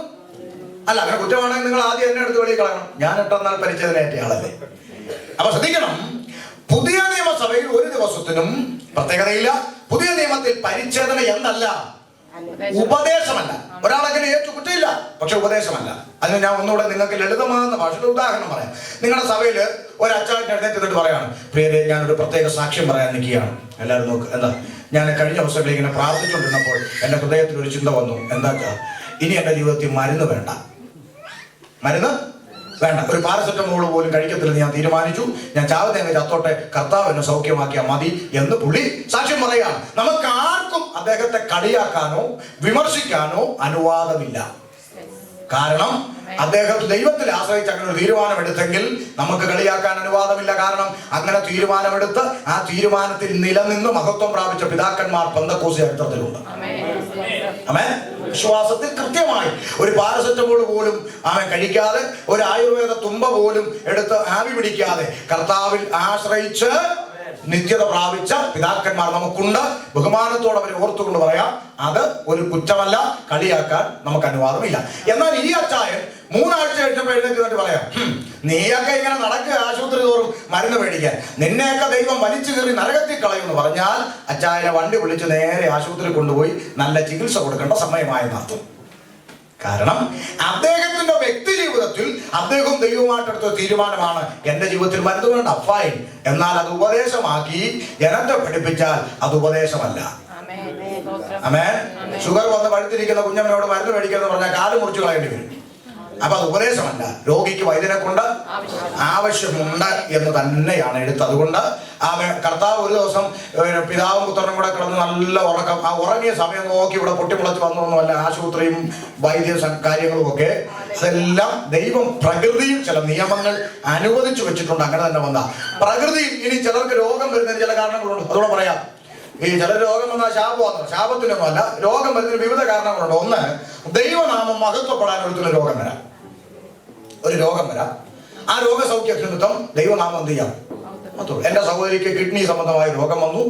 അല്ല. അങ്ങനെ കുറ്റമാണെങ്കിൽ നിങ്ങൾ ആദ്യം എന്നെ എടുത്ത് വെളിയിൽ കളയണം. ഞാൻ ഇട്ടെന്നാൽ പരിച്ഛേദന ഏറ്റയാളല്ലേ. അപ്പൊ ശ്രദ്ധിക്കണം, പുതിയ നിയമസഭയിൽ ഒരു ദിവസത്തിനും പ്രത്യേകതയില്ല. പുതിയ നിയമത്തിൽ പരിച്ഛേദന എന്നല്ല, ഉപദേശമല്ല. ഒരാളങ്ങനെ ഏറ്റു കുറ്റമില്ല, പക്ഷെ ഉപദേശമല്ല. അതിന് ഞാൻ ഒന്നുകൂടെ നിങ്ങൾക്ക് ലളിതമാകുന്ന ഭാഷയിൽ ഉദാഹരണം പറയാം. നിങ്ങളുടെ സഭയിൽ ഒരു അച്ചായൻ എഴുന്നേറ്റ് എന്നിട്ട് പറയാണ്, പ്രിയരെ ഞാനൊരു പ്രത്യേക സാക്ഷ്യം പറയാൻ നിൽക്കുകയാണ്. എല്ലാവരും നോക്ക്. എന്താ? ഞാൻ കഴിഞ്ഞ ദിവസങ്ങളിൽ ഇങ്ങനെ പ്രാർത്ഥിച്ചുകൊണ്ടിരുന്നപ്പോൾ എൻ്റെ ഹൃദയത്തിൽ ഒരു ചിന്ത വന്നു. എന്താ? ഇനി എൻ്റെ ജീവിതത്തിൽ മരുന്ന് വേണ്ട. ഒരു പാരസെറ്റമോൾ പോലും കഴിക്കത്തില്ലെന്ന് ഞാൻ തീരുമാനിച്ചു. ഞാൻ ചാവുന്നതിനെ ചത്തോട്ടെ, കർത്താവ് എന്നെ സൗഖ്യമാക്കിയാൽ മതി എന്ന് പുള്ളി സാക്ഷ്യം പറയുകയാണ്. നമുക്ക് ആർക്കും അദ്ദേഹത്തെ കളിയാക്കാനോ വിമർശിക്കാനോ അനുവാദമില്ല. കാരണം അദ്ദേഹം ദൈവത്തിൽ ആശ്രയിച്ച് അങ്ങനെ ഒരു തീരുമാനമെടുത്തെങ്കിൽ നമുക്ക് കളിയാക്കാൻ അനുവാദമില്ല. കാരണം അങ്ങനെ തീരുമാനമെടുത്ത് ആ തീരുമാനത്തിൽ നിലനിന്ന് മഹത്വം പ്രാപിച്ച പിതാക്കന്മാർ പെന്തക്കോസ്ത് ചരിത്രത്തിലുണ്ട്. ആമേൻ. വിശ്വാസത്തിൽ കൃത്യമായി ഒരു പാരസെറ്റമോൾ പോലും അവൻ കഴിക്കാതെ, ഒരു ആയുർവേദ തുമ്പ പോലും എടുത്ത് ആവി പിടിക്കാതെ കർത്താവിൽ ആശ്രയിച്ച് നിത്യത പ്രാപിച്ച പിതാക്കന്മാർ നമുക്കുണ്ട്. ബഹുമാനത്തോടെ അവരെ ഓർത്തുകൊണ്ട് പറയാം, അത് ഒരു കുറ്റമല്ല, കളിയാക്കാൻ നമുക്ക് അനുവാദമില്ല. എന്നാൽ ഈ അച്ചായൻ 3 ആഴ്ച കഴിഞ്ഞപ്പോൾ എഴുന്നേറ്റ് പറയാം, നീയൊക്കെ ഇങ്ങനെ നടക്കുക ആശുപത്രി തോറും മരുന്ന് മേടിക്കാൻ, നിന്നെയൊക്കെ ദൈവം വലിച്ചു കയറി നരകത്തിൽ കളയുമെന്ന് പറഞ്ഞാൽ അച്ചായനെ വണ്ടി വിളിച്ച് നേരെ ആശുപത്രി കൊണ്ടുപോയി നല്ല ചികിത്സ കൊടുക്കേണ്ട സമയമായെന്നർത്ഥം. കാരണം അദ്ദേഹത്തിന്റെ വ്യക്തി ജീവിതത്തിൽ അദ്ദേഹം ദൈവമായിട്ടെടുത്ത തീരുമാനമാണ്, എന്റെ ജീവിതത്തിൽ മരുന്ന് വേണ്ട, ഫൈൻ. എന്നാൽ അത് ഉപദേശമാക്കി ജനത്തെ പഠിപ്പിച്ചാൽ അത് ഉപദേശമല്ല. ആമേൻ. ഷുഗർ വന്ന് പഴുത്തിരിക്കുന്ന കുഞ്ഞമ്മനോട് മരുന്ന് മേടിക്കാന്ന് പറഞ്ഞാൽ കാല് മുറിച്ചു കളയേണ്ടി വരും. അപ്പൊ അത് ഉപദേശമല്ല. രോഗിക്ക് വൈദ്യനെ കൊണ്ട് ആവശ്യമുണ്ട് എന്ന് തന്നെയാണ് എടുത്തത്. അതുകൊണ്ട് കർത്താവ് ഒരു ദിവസം പിതാവും പുത്രനും കൂടെ കിടന്ന് നല്ല ഉറക്കം, ആ ഉറങ്ങിയ സമയം നോക്കി ഇവിടെ പൊട്ടിമുളച്ച് വന്നൊന്നുമല്ല. ആശുപത്രിയും വൈദ്യ കാര്യങ്ങളും ഒക്കെ അതെല്ലാം ദൈവം പ്രകൃതിയും ചില നിയമങ്ങൾ അനുവദിച്ചു വെച്ചിട്ടുണ്ട്. അങ്ങനെ തന്നെ വന്ന പ്രകൃതിയും. ഇനി ചിലർക്ക് രോഗം വരുന്നതിന് ചില കാരണങ്ങളുണ്ട്, അതോടെ പറയാം. ഈ ചില രോഗം വന്നാൽ ശാപമാണ്, ശാപത്തിനൊന്നുമല്ല. രോഗം വരുന്നതിന് വിവിധ കാരണങ്ങളുണ്ട്. ഒന്ന്, ദൈവനാമം മഹത്വപ്പെടാൻ ഒരുത്തുന്ന രോഗം വരാം. ഒരു രോഗം വരാം, ആ രോഗസൗഖ്യ നിമിത്തം ദൈവനാമം എന്ത് ചെയ്യാം? എന്റെ സഹോദരിക്ക് കിഡ്നി സംബന്ധമായ രോഗം വന്നു.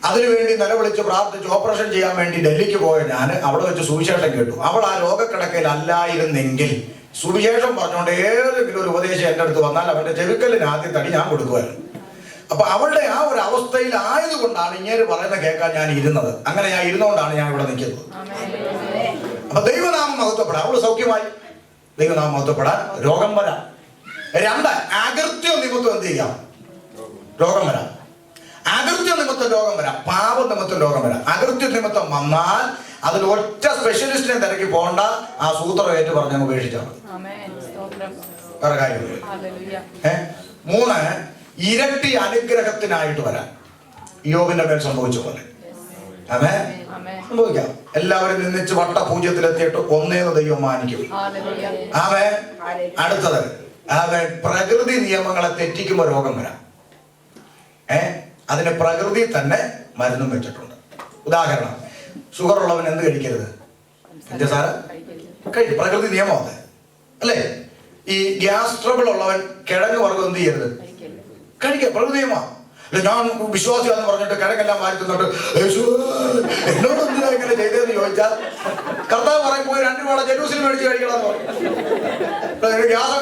അതിനുവേണ്ടി നിലവിളിച്ച് പ്രാർത്ഥിച്ച് ഓപ്പറേഷൻ ചെയ്യാൻ വേണ്ടി ഡൽഹിക്ക് പോയ ഞാൻ അവിടെ വെച്ച് സുവിശേഷം കേട്ടു. അവൾ ആ രോഗക്കിടക്കയിൽ അല്ലായിരുന്നെങ്കിൽ സുവിശേഷം പറഞ്ഞുകൊണ്ട് ഏതെങ്കിലും ഒരു ഉപദേശം എൻ്റെ അടുത്ത് വന്നാൽ അവന്റെ ചെവിക്കലിന് ആദ്യം തടി ഞാൻ കൊടുക്കുമായിരുന്നു. അപ്പൊ അവളുടെ ആ ഒരു അവസ്ഥയിൽ ആയതുകൊണ്ടാണ് ഇങ്ങനെ പറയുന്ന കേൾക്കാൻ ഞാൻ ഇരുന്നത്. അങ്ങനെ ഞാൻ ഇരുന്നുകൊണ്ടാണ് ഞാൻ ഇവിടെ നിൽക്കുന്നത്. അപ്പൊ ദൈവനാമം മഹത്വപ്പെടാൻ അവള് സൗഖ്യമായി. ദൈവനാമം മഹത്വപ്പെടാൻ രോഗം വരാം. 2, അകൃത്യ നിമിത്തം എന്ത് ചെയ്യാം? രോഗം വരാം. അകൃത്യ നിമിത്തം രോഗം വരാം, പാപ നിമിത്തം രോഗം വരാം. അകൃത്യ നിമിത്തം വന്നാൽ അതിൽ ഒറ്റ സ്പെഷ്യലിസ്റ്റിനെ തിരക്കി പോകണ്ട, ആ സൂത്രം ഏറ്റു പറഞ്ഞ് ഉപേക്ഷിച്ചാണ്. വേറെ കാര്യമില്ല. 3, ഇരട്ടി അനുഗ്രഹത്തിനായിട്ട് വരാം. യോബിന്റെ മേൽ സംഭവിച്ച പോലെ. ആമേൻ. സംഭവിക്കാം. എല്ലാവരും നിന്നിച്ച് വട്ടപൂജ്യത്തിലെത്തിയിട്ട് ഒന്നേന്ന് ദൈവം മാനിക്കും. ആമേൻ. അടുത്തത്, പ്രകൃതി നിയമങ്ങളെ തെറ്റിക്കുമ്പോൾ രോഗം വരാം. അതിന് പ്രകൃതി തന്നെ മരുന്നും വെച്ചിട്ടുണ്ട്. ഉദാഹരണം, ഷുഗർ ഉള്ളവൻ എന്ത് കഴിക്കരുത്? പ്രകൃതി നിയമം അത് അല്ലേ? ഈ ഗ്യാസ് ട്രബിൾ ഉള്ളവൻ കിഴങ്ങ് വർഗ്ഗം എന്ത് ചെയ്യരുത്? കഴിക്കുക. പ്രകൃതി നിയമമാണ്. ഞാൻ വിശ്വാസിയാന്ന് പറഞ്ഞിട്ട് കിഴങ്ങെല്ലാം മാറ്റി തന്നിട്ട് എന്നോട് എന്തിനാ ഇങ്ങനെ ചെയ്തതെന്ന് ചോദിച്ചാൽ കർത്താവ് പറയും, പോയി 2 രൂപ ജെറൂസലേം മേടിച്ച് കഴിക്കണമെന്ന് പറയും. ഗ്യാസ്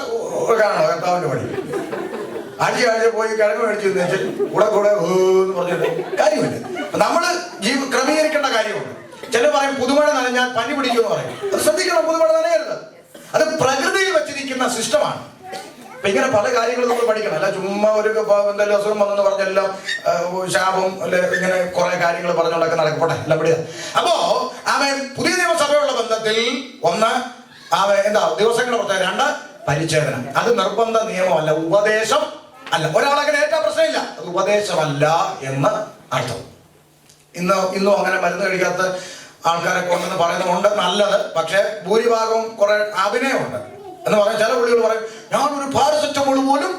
കാണണോ കർത്താവിന്റെ പണി? ആഴ്ച പോയി കിഴങ്ങ് മേടിച്ച് വെച്ച് കൂടെ എന്ന് പറഞ്ഞിട്ട് കാര്യമില്ല. നമ്മള് ക്രമീകരിക്കേണ്ട കാര്യമുണ്ട്. ചില പറയും പുതുമഴ നനഞ്ഞാൽ പനി പിടിക്കുമെന്ന് പറയും. അത് ശ്രദ്ധിക്കണം, പുതുമഴ നനയരുത്. അത് പ്രകൃതിയിൽ വെച്ചിരിക്കുന്ന സിസ്റ്റമാണ്. അപ്പൊ ഇങ്ങനെ പല കാര്യങ്ങളും നമ്മൾ പഠിക്കണം. അല്ല ചുമ്മാ ഒരു എന്തെങ്കിലും അസുഖം വന്നെന്ന് പറഞ്ഞെല്ലാം ശാപം അല്ലെ ഇങ്ങനെ കുറെ കാര്യങ്ങൾ പറഞ്ഞുകൊണ്ടൊക്കെ നടക്കട്ടെ, എല്ലാം പിടിക്കുക. അപ്പോ അവൻ പുതിയ നിയമസഭയുള്ള ബന്ധത്തിൽ 1 എന്താ ദിവസങ്ങളുടെ പ്രത്യേകം, 2 പരിച്ഛേദന. അത് നിർബന്ധ നിയമമല്ല, ഉപദേശം അല്ല. ഒരാളങ്ങനെ ഏറ്റ പ്രശ്നമില്ല, അത് ഉപദേശമല്ല എന്ന് അർത്ഥം. ഇന്നും അങ്ങനെ മരുന്ന് കഴിക്കാത്ത ആൾക്കാരൊക്കെ ഉണ്ടെന്ന് പറയുന്നുണ്ട്, നല്ലത്. പക്ഷെ ഭൂരിഭാഗവും കുറെ അഭിനയമുണ്ട്. എന്ന് പറഞ്ഞാൽ ചില പുള്ളികൾ പറയും, ഞാനൊരു പാരസെറ്റമോൾ പോലും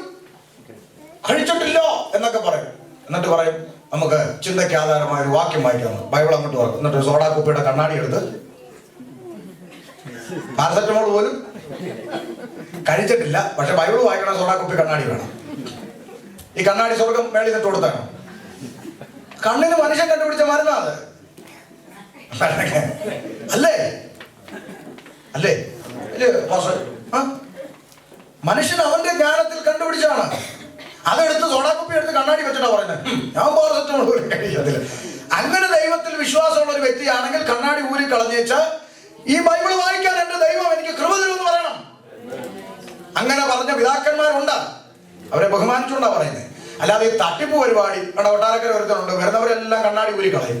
കഴിച്ചിട്ടില്ല എന്നൊക്കെ പറയും. എന്നിട്ട് പറയും, നമുക്ക് ചിന്തയ്ക്ക് ആധാരമായ ഒരു വാക്യം വായിക്കണം. ബൈബിൾ അങ്ങോട്ട് പറയും. എന്നിട്ട് സോഡാ കുപ്പിയുടെ കണ്ണാടി എടുത്ത് പാരസെറ്റമോൾ പോലും കഴിച്ചിട്ടില്ല, പക്ഷെ ബൈബിൾ വായിക്കണം, സോഡാ കുപ്പി കണ്ണാടി വേണം. ഈ കണ്ണാടി സ്വർഗം മേളിൽ നിന്നിട്ട് കൊടുത്താണോ? കണ്ണിന് മനുഷ്യൻ കണ്ടുപിടിച്ച മരുന്നാ അത്. അല്ലേ അല്ലേ മനുഷ്യൻ അവന്റെ ജ്ഞാനത്തിൽ കണ്ടുപിടിച്ചാണ്. അതെടുത്ത് സോഡാക്കുപ്പി എടുത്ത് കണ്ണാടി വെച്ചിട്ടാ പറയുന്നത്, ഞാൻ പാരസെറ്റമോൾ പോലും കഴിക്കത്തില്ല. അങ്ങനെ ദൈവത്തിൽ വിശ്വാസമുള്ള ഒരു വ്യക്തിയാണെങ്കിൽ കണ്ണാടി ഊരി കളഞ്ഞേച്ച് ഈ ബൈബിൾ വായിക്കാൻ എന്റെ ദൈവം എനിക്ക് കൃപ തരുമെന്ന് പറയണം. അങ്ങനെ പറഞ്ഞ പിതാക്കന്മാരുണ്ട്, അവരെ ബഹുമാനിച്ചുകൊണ്ടാ പറയുന്നത്. അല്ലാതെ ഈ തട്ടിപ്പ് പരിപാടി അവിടെ കൊട്ടാരക്കര ഒരുത്തനുണ്ട്, വരുന്നവരെല്ലാം കണ്ണാടി ഊരി കളയും.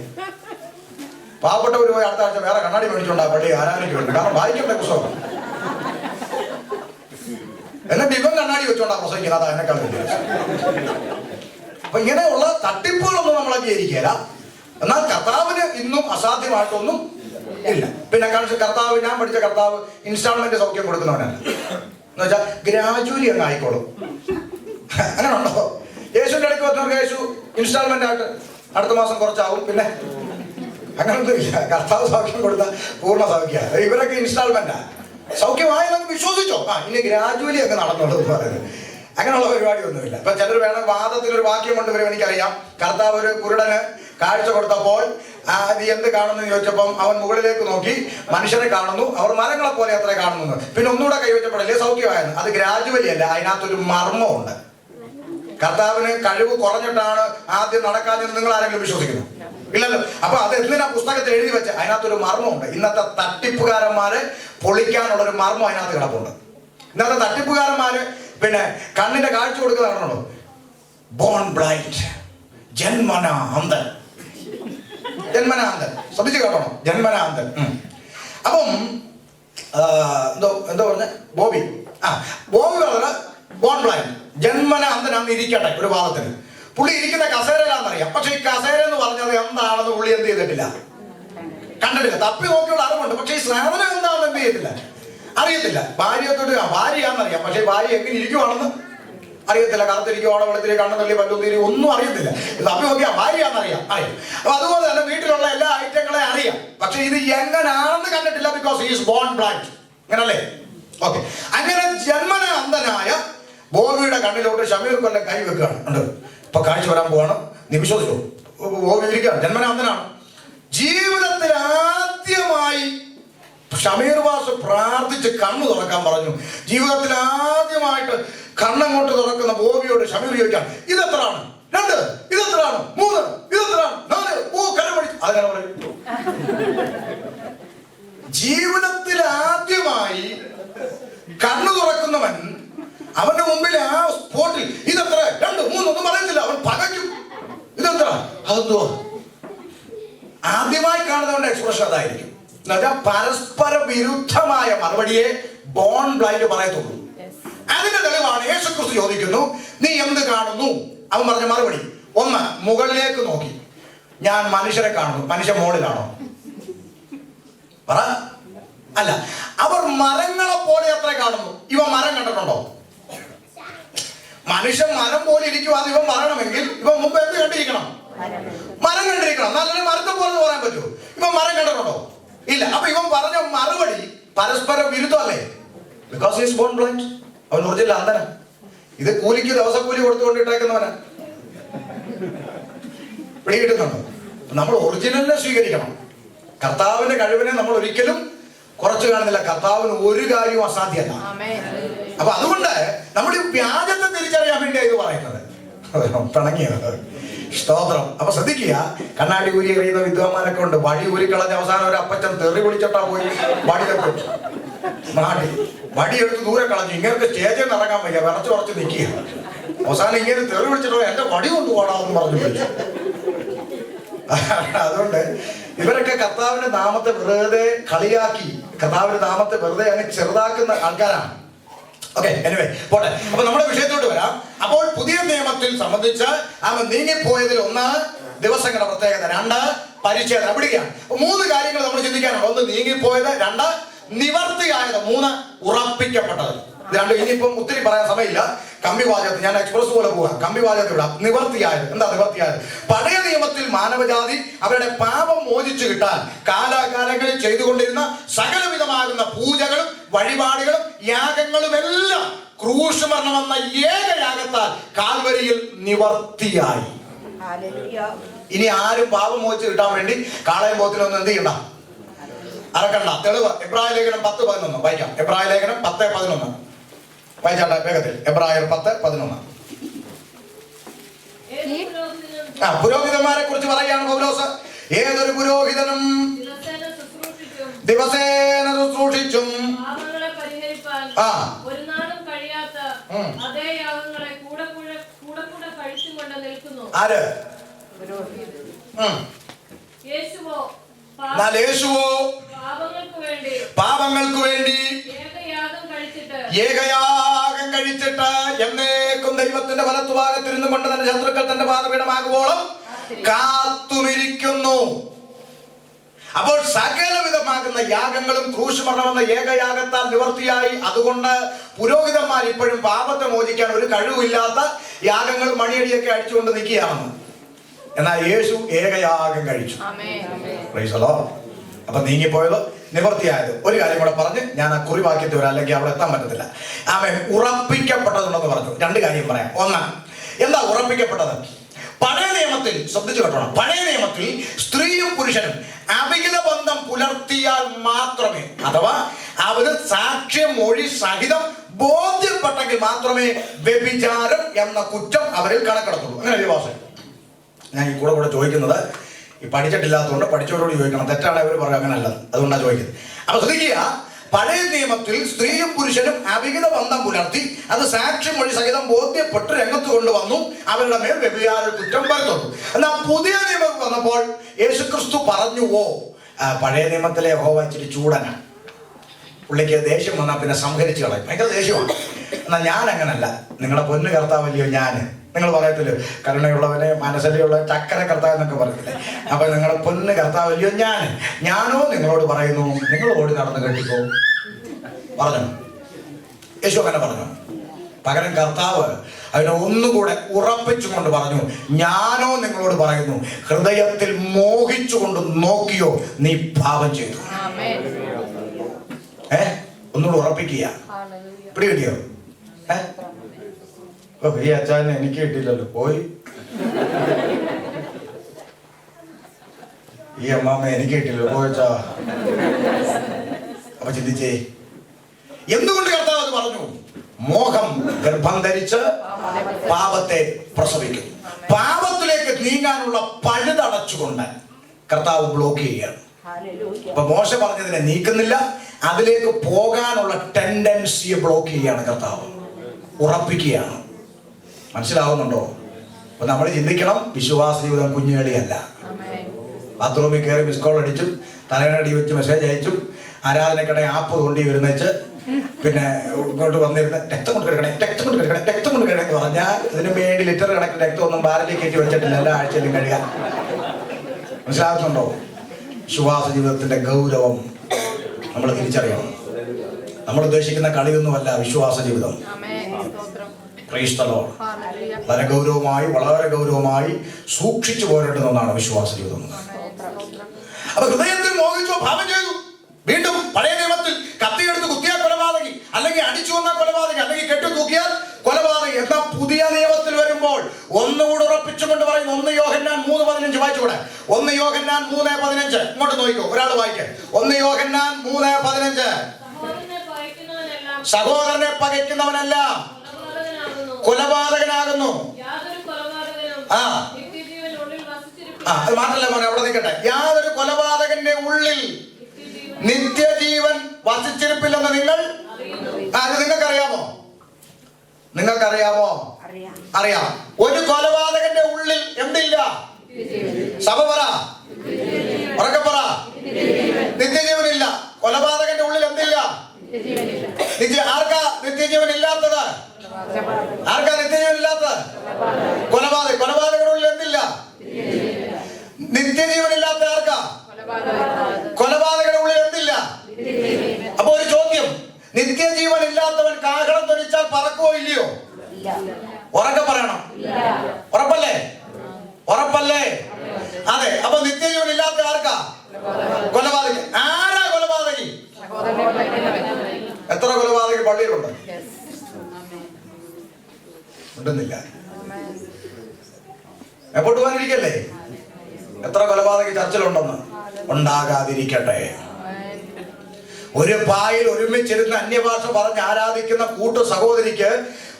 പാവപ്പെട്ടവർ പോയി അടുത്ത ആഴ്ച വേറെ കണ്ണാടി മേടിച്ചുകൊണ്ടാ പള്ളി ആരാധനയ്ക്ക് വേണ്ടി, കാരണം വായിക്കണ്ടേ പുസ്തകം. എന്നിട്ട് ഇവൻ കണ്ണാടി വെച്ചോണ്ടാ പ്രസംഗിക്കുന്നത്, അതാ എന്നെക്കാൾ വലിയ. അപ്പൊ ഇങ്ങനെയുള്ള തട്ടിപ്പുകളൊന്നും നമ്മൾ അംഗീകരിക്കില്ല. എന്നാൽ കർത്താവിന് ഇന്നും അസാധ്യമായിട്ടൊന്നും ഇല്ല. പിന്നെ കർത്താവ്, ഞാൻ പഠിച്ച കർത്താവ് ഇൻസ്റ്റാൾമെന്റ് സൗഖ്യം കൊടുക്കുന്നവനല്ല. എന്ന് വെച്ചാൽ ഗ്രാജുവലി അങ്ങ് ആയിക്കോളും. അങ്ങനെ ഉണ്ടോ? യേശുവിന്റെ ഇടയ്ക്ക് വന്നവർക്ക് യേശു ഇൻസ്റ്റാൾമെന്റ് ആയിട്ട് അടുത്ത മാസം കുറച്ചാവും. പിന്നെ അങ്ങനൊന്നും ഇല്ല. കർത്താവ് സൗഖ്യം കൊടുത്ത പൂർണ്ണ സൗഖ്യ. ഇവരൊക്കെ ഇൻസ്റ്റാൾമെന്റാ. സൗഖ്യമായി നമുക്ക് വിശ്വസിച്ചോ, ഇനി ഗ്രാജുവലി ഒക്കെ നടന്നുള്ളൂ എന്ന് പറയുന്നത്. അങ്ങനെയുള്ള പരിപാടിയൊന്നുമില്ല. ഇപ്പൊ ചിലർ വേണം വാദത്തിലൊരു വാക്യം കൊണ്ടുവരും. എനിക്കറിയാം, കർത്താവ് ഒരു കുരുടന് കാഴ്ച കൊടുത്തപ്പോൾ നീ എന്ത് കാണുന്നു ചോദിച്ചപ്പം അവൻ മുകളിലേക്ക് നോക്കി, മനുഷ്യരെ കാണുന്നു, അവർ മരങ്ങളെ പോലെ അത്ര കാണുന്നു. പിന്നെ ഒന്നുകൂടെ കൈവച്ചപ്പോഴല്ലേ സൗഖ്യമായിരുന്നു. അത് ഗ്രാജുവലി അല്ല, അതിനകത്തൊരു മർമ്മമുണ്ട്. കർത്താവിന് കഴിവ് കുറഞ്ഞിട്ടാണ് ആദ്യം നടക്കാമെന്ന് നിങ്ങൾ ആരെങ്കിലും വിശ്വസിക്കുന്നു? ഇല്ലല്ലോ. അപ്പൊ അത് എന്തിനാ പുസ്തകത്തിൽ എഴുതി വെച്ച്? അതിനകത്തൊരു മർമ്മമുണ്ട്. ഇന്നത്തെ തട്ടിപ്പുകാരന്മാരെ പൊളിക്കാനുള്ളൊരു മർമ്മം അതിനകത്ത് കിടപ്പുണ്ട്. ഇന്നത്തെ തട്ടിപ്പുകാരന്മാര് പിന്നെ കണ്ണിന്റെ കാഴ്ച കൊടുക്കുന്ന കാണണോ? ബോൺ ബ്ലൈൻഡ്, ജന്മന അന്ധൻ. ജന്മന അന്ധൻ, ശ്രദ്ധിച്ചു കേട്ടോണം, ജന്മന അന്ധൻ. അപ്പം എന്തോ പറഞ്ഞ ബോബി പറഞ്ഞ ബോൺ ബ്ലൈൻഡ്, ജന്മന അന്ധനാന്ന് ഇരിക്കട്ടെ ഒരു വാദത്തിന്. പുള്ളി ഇരിക്കുന്ന കസേരയിലാണെന്നറിയാം, പക്ഷെ ഈ കസേര എന്ന് പറഞ്ഞത് എന്താണെന്ന് പുള്ളി എന്ത് ചെയ്തിട്ടില്ല, കണ്ടിട്ടില്ല. തപ്പി നോക്കിയുള്ള അറിവുണ്ട്, പക്ഷെ ഈ സാധനം എന്താണെന്ന് എന്ത് ചെയ്തിട്ടില്ല, അറിയത്തില്ല. ഭാര്യത്തോട്ട് ഭാര്യയാണെന്നറിയാം, പക്ഷെ ഭാര്യ എങ്ങനെ ഇരിക്കുവാണെന്ന് അറിയത്തില്ല. കറുത്തിരിക്കുവാണോ, വെളുത്തിരി, കണ്ണു തള്ളി, പല്ലുത്തിരി, ഒന്നും അറിയത്തില്ല. തപ്പി നോക്കിയാ ഭാര്യയാണെന്നറിയാം, അറിയാം. അപ്പൊ അതുപോലെ തന്നെ വീട്ടിലുള്ള എല്ലാ ഐറ്റങ്ങളെ അറിയാം, പക്ഷെ ഇത് എങ്ങനാണെന്ന് കണ്ടിട്ടില്ല. Because he is born blind. അങ്ങനല്ലേ? ഓക്കെ. അങ്ങനെ ജന്മന അന്ധനായ ബോബിയുടെ കണ്ണിലോട്ട് ഷമീർ കൊല്ലം കൈ വെക്കുകയാണ്. ഉണ്ട്, ഇപ്പൊ കാഴ്ച വരാൻ പോവാണ്. നീ വിശ്വസിച്ചു? ബോബി ഇരിക്കുകയാണ്, ജന്മന അന്ധനാണ്. ജീവിതത്തിൽ ആദ്യമായി ഷമീർ വാസ് പ്രാർത്ഥിച്ച് കണ്ണു തുറക്കാൻ പറഞ്ഞു. ജീവിതത്തിൽ ആദ്യമായിട്ട് കണ്ണങ്ങോട്ട് തുറക്കുന്ന ബോബിയോട് ഷമീർ ചോദിക്കാം, ഇതെത്രയാണ്? 2, ഇതെത്രയാണ്? 3, ഇതെത്രയാണ്? 4, കണ്ണു പഠിച്ചു. അതെങ്ങനെ പറയും? ജീവിതത്തിൽ ആദ്യമായി കണ്ണു തുറക്കുന്നവൻ അവന്റെ മുമ്പിൽ ആ സ്പോട്ടിൽ ഇതെത്ര, 2, 3 ഒന്നും പറയത്തില്ല. അവൻ പകയ്ക്കും. ഇതെത്ര? അതെന്തോ? ആദ്യമായി കാണുന്നവന്റെ എക്സ്പ്രഷൻ അതായിരിക്കും. എന്നുവെച്ചാൽ പരസ്പര വിരുദ്ധമായ മറുപടിയെ ബോൺ ബ്ലൈൻഡ് പറയത്തുള്ളൂ. അതിന്റെ തെളിവാണ് യേശുക്രിസ്തു ചോദിക്കുന്നു, നീ എന്ത് കാണുന്നു? അവൻ പറഞ്ഞ മറുപടി, 1, മുകളിലേക്ക് നോക്കി ഞാൻ മനുഷ്യരെ കാണുന്നു. മനുഷ്യൻ മുകളിലാണോ? പറ. അല്ല, അവർ മരങ്ങളെ പോലെ എത്ര കാണുന്നു. ഇവ മരം കണ്ടിട്ടുണ്ടോ? മനുഷ്യൻ മരം പോലെ ഇരിക്കുവാന്ന് ഇവൻ പറയണമെങ്കിൽ ഇവ മുമ്പ് എന്ത് കണ്ടിരിക്കണം? മരം കണ്ടിരിക്കണം. നല്ലൊരു മരത്തെ പോലെ പറയാൻ പറ്റുമോ? ഇവൻ മരം കണ്ടിട്ടുണ്ടോ? ഇല്ല. അപ്പൊ ഇവൻ പറഞ്ഞ മറുപടി പരസ്പര വിരുദ്ധമല്ലേ? Because is born blind. അവൻ ഒറിജിനൽ അന്ധന. ഇത് കൂലിക്ക് ദിവസക്കൂലി കൊടുത്തുകൊണ്ടിട്ടേക്കുന്നവനാ. പിടി കിട്ടുന്നുണ്ടോ? നമ്മൾ ഒറിജിനലിനെ സ്വീകരിക്കണം. കർത്താവിന്റെ കഴിവിനെ നമ്മൾ ഒരിക്കലും കുറച്ചു കാണുന്നില്ല. കർത്താവിന് ഒരു കാര്യവും അസാധ്യമല്ല. അപ്പൊ അതുകൊണ്ട് നമ്മൾ ഈ വ്യാജത്തെ തിരിച്ചറിയാൻ വേണ്ടിയാണ് ഇത് പറയുന്നത്. പിണങ്ങിയത്. സ്തോത്രം. അപ്പൊ ശ്രദ്ധിക്കുക, കണ്ണാടി ഊരി എറിയുന്ന വിദ്വാന്മാരൊക്കെ ഉണ്ട്. വടി ഊരിക്കളഞ്ഞ അവസാനം ഒരു അപ്പച്ചൻ തെറി വിളിച്ചിട്ടാ പോയി വടി തപ്പി നാട്ടി വടി എടുത്ത് ദൂരെ കളഞ്ഞു. ഇങ്ങനത്തെ സ്റ്റേജിൽ നിന്ന് ഇറങ്ങാൻ വയ്യ, വിറച്ച് നിൽക്കുക. അവസാനം ഇങ്ങനെ തെറി വിളിച്ചിട്ടോ എന്റെ വടി കൊണ്ടുപോകണമെന്ന് പറഞ്ഞു വിളിച്ചു. അതുകൊണ്ട് ഇവരൊക്കെ കർത്താവിന്റെ നാമത്തെ വെറുതെ കളിയാക്കി, കർത്താവിന്റെ നാമത്തെ വെറുതെ അങ്ങ് ചെറുതാക്കുന്ന ആൾക്കാരാണ്. ഓക്കെ, എനിവേ പോട്ടെ. അപ്പൊ നമ്മുടെ വിഷയത്തോട്ട് വരാം. അപ്പോൾ പുതിയ നിയമത്തിൽ സംബന്ധിച്ച് അവൻ നീങ്ങിപ്പോയതിൽ 1 ദിവസങ്ങളുടെ പ്രത്യേകത, 2 പരിച്ഛേദന പിടിക്കുകയാണ്. 3 കാര്യങ്ങൾ നമ്മൾ ചിന്തിക്കാനുണ്ട്. 1 നീങ്ങിപ്പോയത്, 2 നിവർത്തിയായത്, 3 ഉറപ്പിക്കപ്പെട്ടത്. ഇത് 2 ഇനിയിപ്പം ഒത്തിരി പറയാൻ സമയമില്ല. കമ്പിവാചകത്തിൽ ഞാൻ എക്സ്പ്രസ് പോലെ പോവാം. കമ്പിവാചകത്തിൽ വിടാം. നിവർത്തിയായത് എന്താ? നിവർത്തിയായത് പഴയ നിയമത്തിൽ മാനവജാതി അവരുടെ പാപം മോചിച്ചു കിട്ടാൻ കാലാകാലങ്ങളിൽ ചെയ്തുകൊണ്ടിരുന്ന സകലവിധമാകുന്ന പൂജകളും വഴിപാടുകളും യാഗങ്ങളും എല്ലാം ക്രൂശ് മരണമെന്ന ഏകയാഗത്താൽ കാൽവരിയിൽ നിവർത്തിയായി. ഇനി ആരും പാപം മോചിച്ചു കിട്ടാൻ വേണ്ടി കാളയും പോത്തിനൊന്നും എന്ത് ചെയ്യണ്ട, അറക്കണ്ട. തെളിവ് എബ്രായ ലേഖനം 10:11 വായിക്കാം. എബ്രായ ലേഖനം 10:11 വായിച്ചാട്ടെ വേഗത്തിൽ. എബ്രായർ 10:11. പുരോഹിതന്മാരെ കുറിച്ച് പറയുകയാണ് പൗലോസ്. ഏതൊരു പുരോഹിതനും ദിവസേന ശുശ്രൂഷിച്ചും ആര്? യേശുവോ പാപങ്ങൾക്ക് വേണ്ടി ഏകയാഗം കഴിച്ചിട്ട് എന്നേക്കും ദൈവത്തിന്റെ വലത്തുഭാഗത്തിരുന്നു കൊണ്ട് തന്റെ ശത്രുക്കൾ തന്റെ പാദപീഠമാകുവോളം കാത്തുമിരിക്കുന്നു. അപ്പോൾ സകലവിധമാകുന്ന യാഗങ്ങളും ക്രൂശ് മരണമെന്ന ഏകയാഗത്താൽ നിവർത്തിയായി. അതുകൊണ്ട് പുരോഹിതന്മാർ ഇപ്പോഴും പാപത്തെ മോചിക്കാൻ ഒരു കഴിവില്ലാത്ത യാഗങ്ങളും മണിയടിയൊക്കെ അടിച്ചുകൊണ്ട് നിൽക്കുകയാണെന്ന്. എന്നാൽ യേശു ഏകയാഗം കഴിച്ചു. Praise the Lord. അപ്പൊ നീങ്ങിപ്പോയത്, നിവർത്തിയായത്. ഒരു കാര്യം കൂടെ പറഞ്ഞ് ഞാൻ ആ കുറിവാക്യത്തിൽ വരാം, അല്ലെങ്കിൽ അവിടെ എത്താൻ പറ്റത്തില്ല. ആമേൻ. ഉറപ്പിക്കപ്പെട്ടതുണ്ടെന്ന് പറഞ്ഞു. 2 കാര്യം പറയാം. 1, എന്താ ഉറപ്പിക്കപ്പെട്ടത്? പഴയ നിയമത്തിൽ ശ്രദ്ധിച്ചു കേട്ടോണം. പഴയ നിയമത്തിൽ സ്ത്രീയും പുരുഷനും അവിഹിത ബന്ധം പുലർത്തിയാൽ മാത്രമേ, അഥവാ അവര് സാക്ഷ്യം മൊഴി സഹിതം ബോധ്യപ്പെട്ടെങ്കിൽ മാത്രമേ വ്യഭിചാരം എന്ന കുറ്റം അവരിൽ കണക്കെടുത്തുള്ളൂ. അങ്ങനെ ഒരു ഭാഷ ഞാൻ ഈ കൂടെ ചോദിക്കുന്നത്. ഈ പഠിച്ചിട്ടില്ലാത്തതുകൊണ്ട് പഠിച്ചവരോട് ചോദിക്കണം. തെറ്റാണ് അവർ പറയുക, അങ്ങനല്ല. അതുകൊണ്ടാണ് ചോദിക്കുന്നത്. അപ്പൊ ശ്രദ്ധിക്കുക, പഴയ നിയമത്തിൽ സ്ത്രീയും പുരുഷനും അവിഹിത ബന്ധം പുലർത്തി അത് സാക്ഷ്യം മൊഴി സഹിതം ബോധ്യപ്പെട്ട് രംഗത്ത് കൊണ്ടുവന്നു അവരുടെ മേൽ വ്യഭിചാര കുറ്റം വരുത്തുന്നു. എന്നാൽ പുതിയ നിയമം വന്നപ്പോൾ യേശുക്രിസ്തു പറഞ്ഞുവോ, പഴയ നിയമത്തിലെ യഹോവ ഇച്ചിരി ചൂടനാണ്, പുള്ളിക്ക് ദേഷ്യം വന്നാൽ പിന്നെ സംഹരിച്ചു കളയും, ഭയങ്കര ദേഷ്യമാണ്. എന്നാൽ ഞാൻ അങ്ങനല്ല, നിങ്ങളുടെ പൊന്നു കർത്താവല്ലയോ ഞാൻ. നിങ്ങൾ പറയത്തില്ലേ കരുണയുള്ളവനെ മനസ്സിലുള്ള ചക്കര കർത്താവ് എന്നൊക്കെ പറയത്തില്ലേ. അപ്പൊ നിങ്ങളുടെ പൊന്ന് കർത്താവല്ലയോ ഞാനോ നിങ്ങളോട് പറയുന്നു, നിങ്ങൾ ഓടി നടന്ന് കെട്ടിക്കോ പറഞ്ഞു. യേശു അങ്ങനെ പറഞ്ഞു. പകരം കർത്താവ് അതിനെ ഒന്നുകൂടെ ഉറപ്പിച്ചുകൊണ്ട് പറഞ്ഞു, ഞാനോ നിങ്ങളോട് പറയുന്നു, ഹൃദയത്തിൽ മോഹിച്ചുകൊണ്ട് നോക്കിയോ നീ പാപം ചെയ്തു. ഒന്നുകൂടെ ഉറപ്പിക്കുക. പിടി കിട്ടിയോ? ഈ അച്ഛനെ എനിക്ക് കിട്ടിയില്ലല്ലോ, പോയി. ഈ അമ്മാമ്മ എനിക്ക് കിട്ടിയില്ലല്ലോ, പോയച്ചാ. അപ്പൊ ചിന്തിച്ചേ, എന്തുകൊണ്ട് കർത്താവ് അത് പറഞ്ഞു? മോഹം ഗർഭം ധരിച്ച് പാപത്തെ പ്രസവിക്കും. പാപത്തിലേക്ക് നീങ്ങാനുള്ള പഴുതടച്ചുകൊണ്ട് കർത്താവ് ബ്ലോക്ക് ചെയ്യുകയാണ്. അപ്പൊ മോശ പറഞ്ഞതിനെ നീക്കുന്നില്ല, അതിലേക്ക് പോകാനുള്ള ടെൻഡൻസിയെ ബ്ലോക്ക് ചെയ്യുകയാണ് കർത്താവ്, ഉറപ്പിക്കുകയാണ്. മനസ്സിലാവുന്നുണ്ടോ? അപ്പൊ നമ്മൾ ചിന്തിക്കണം, വിശ്വാസ ജീവിതം കുഞ്ഞുകളിയല്ല. ബാത്റൂമിൽ കയറി മിസ് കോൾ അടിച്ചും തലയിണടി വെച്ച് മെസ്സേജ് അയച്ചും ആരാധനക്കട ആപ്പ് കൊണ്ടി വരുന്നേച്ച് പിന്നെ ഇങ്ങോട്ട് വന്നിരുന്ന് രക്തം കൊണ്ട് കിടക്കണേ എന്ന് പറഞ്ഞാൽ ഇതിനു വേണ്ടി ലിറ്റർ കണക്കിന് രക്തമൊന്നും ബാരലിൽ കയറ്റി വെച്ചിട്ടില്ല, എല്ലാ ആഴ്ചയിലും കഴുകാൻ. മനസ്സിലാക്കുന്നുണ്ടോ? വിശ്വാസ ജീവിതത്തിന്റെ ഗൗരവം നമ്മൾ തിരിച്ചറിയണം. നമ്മൾ ഉദ്ദേശിക്കുന്ന കളിയൊന്നുമല്ല വിശ്വാസ ജീവിതം. വളരെ ഗൗരവമായി സൂക്ഷിച്ചു പോരേണ്ടുന്ന ഒന്നാണ് വിശ്വാസ ജീവിതം. അപ്പൊ ഹൃദയത്തിൽ മോഹിച്ചോ പാപം ചെയ്തു. വീണ്ടും പഴയ നിയമത്തിൽ കത്തിയെടുത്ത് കുത്തിയാൽ കൊലപാതകി, അല്ലെങ്കിൽ അടിച്ചു വന്നാൽ കൊലപാതകി, അല്ലെങ്കിൽ കെട്ടു തൂക്കിയാൽ കൊലപാതകി. എന്നാൽ പുതിയ നിയമത്തിൽ വരുമ്പോൾ ഒന്നുകൂടെ ഉറപ്പിച്ചുകൊണ്ട് പറയുന്നു. 1 യോഹന്നാൻ 3:15 വായിച്ചുകൂടെ? 1 യോഹന്നാൻ 3:15 ഇങ്ങോട്ട് നോക്കിക്കോ, ഒരാൾ വായിക്കേ. 1 യോഹന്നാൻ 3:15 സഹോദരനെ പകയ്ക്കുന്നവനെല്ലാം കൊലപാതകനാകുന്നു. അത് മാത്രല്ല മോനെ, അവിടെ നിൽക്കട്ടെ. യാതൊരു കൊലപാതകന്റെ ഉള്ളിൽ നിത്യജീവൻ വസിച്ചിരിപ്പില്ലെന്ന് നിങ്ങൾ നിങ്ങൾക്കറിയാമോ? അറിയാം. ഒരു കൊലപാതകന്റെ ഉള്ളിൽ എന്തില്ല? സഭ പറ, ഉറക്കെ പറ, നിത്യജീവനില്ല. കൊലപാതകന്റെ ഉള്ളിൽ എന്തില്ല? ആർക്കാ നിത്യജീവൻ ഇല്ലാത്തത്? ആർക്കാ നിത്യജീവൻ ഇല്ലാത്തത്? കൊലപാതകന്റെ ഉള്ളിൽ എന്തില്ല? നിത്യജീവൻ ഇല്ലാത്ത ആർക്കാ? കൊലപാതകയുടെ ഉള്ളിൽ എന്തില്ല? അപ്പൊ ഒരു ചോദ്യം, നിത്യജീവൻ ഇല്ലാത്തവൻ കാഹളം ധ്വനിച്ചാൽ പറക്കുവോ ഇല്ലയോ? ഉറക്കെ പറയണം. ഉറപ്പല്ലേ? ഉറപ്പല്ലേ? അതെ. അപ്പൊ നിത്യജീവൻ ഇല്ലാത്ത ആർക്കാ? കൊലപാതകി. ആരാ കൊലപാതകി? എത്ര കൊലപാതകി പള്ളിയിലുണ്ട്? ഉണ്ടെന്നില്ല. എപ്പോട്ട് പോകാനിരിക്കല്ലേ? എത്ര കൊലപാതകി ചർച്ചിലുണ്ടെന്ന്? ഉണ്ടാകാതിരിക്കട്ടെ. ഒരു പായിൽ ഒരുമിച്ചിരുന്ന് അന്യഭാഷ പറഞ്ഞ് ആരാധിക്കുന്ന കൂട്ടു സഹോദരിക്ക്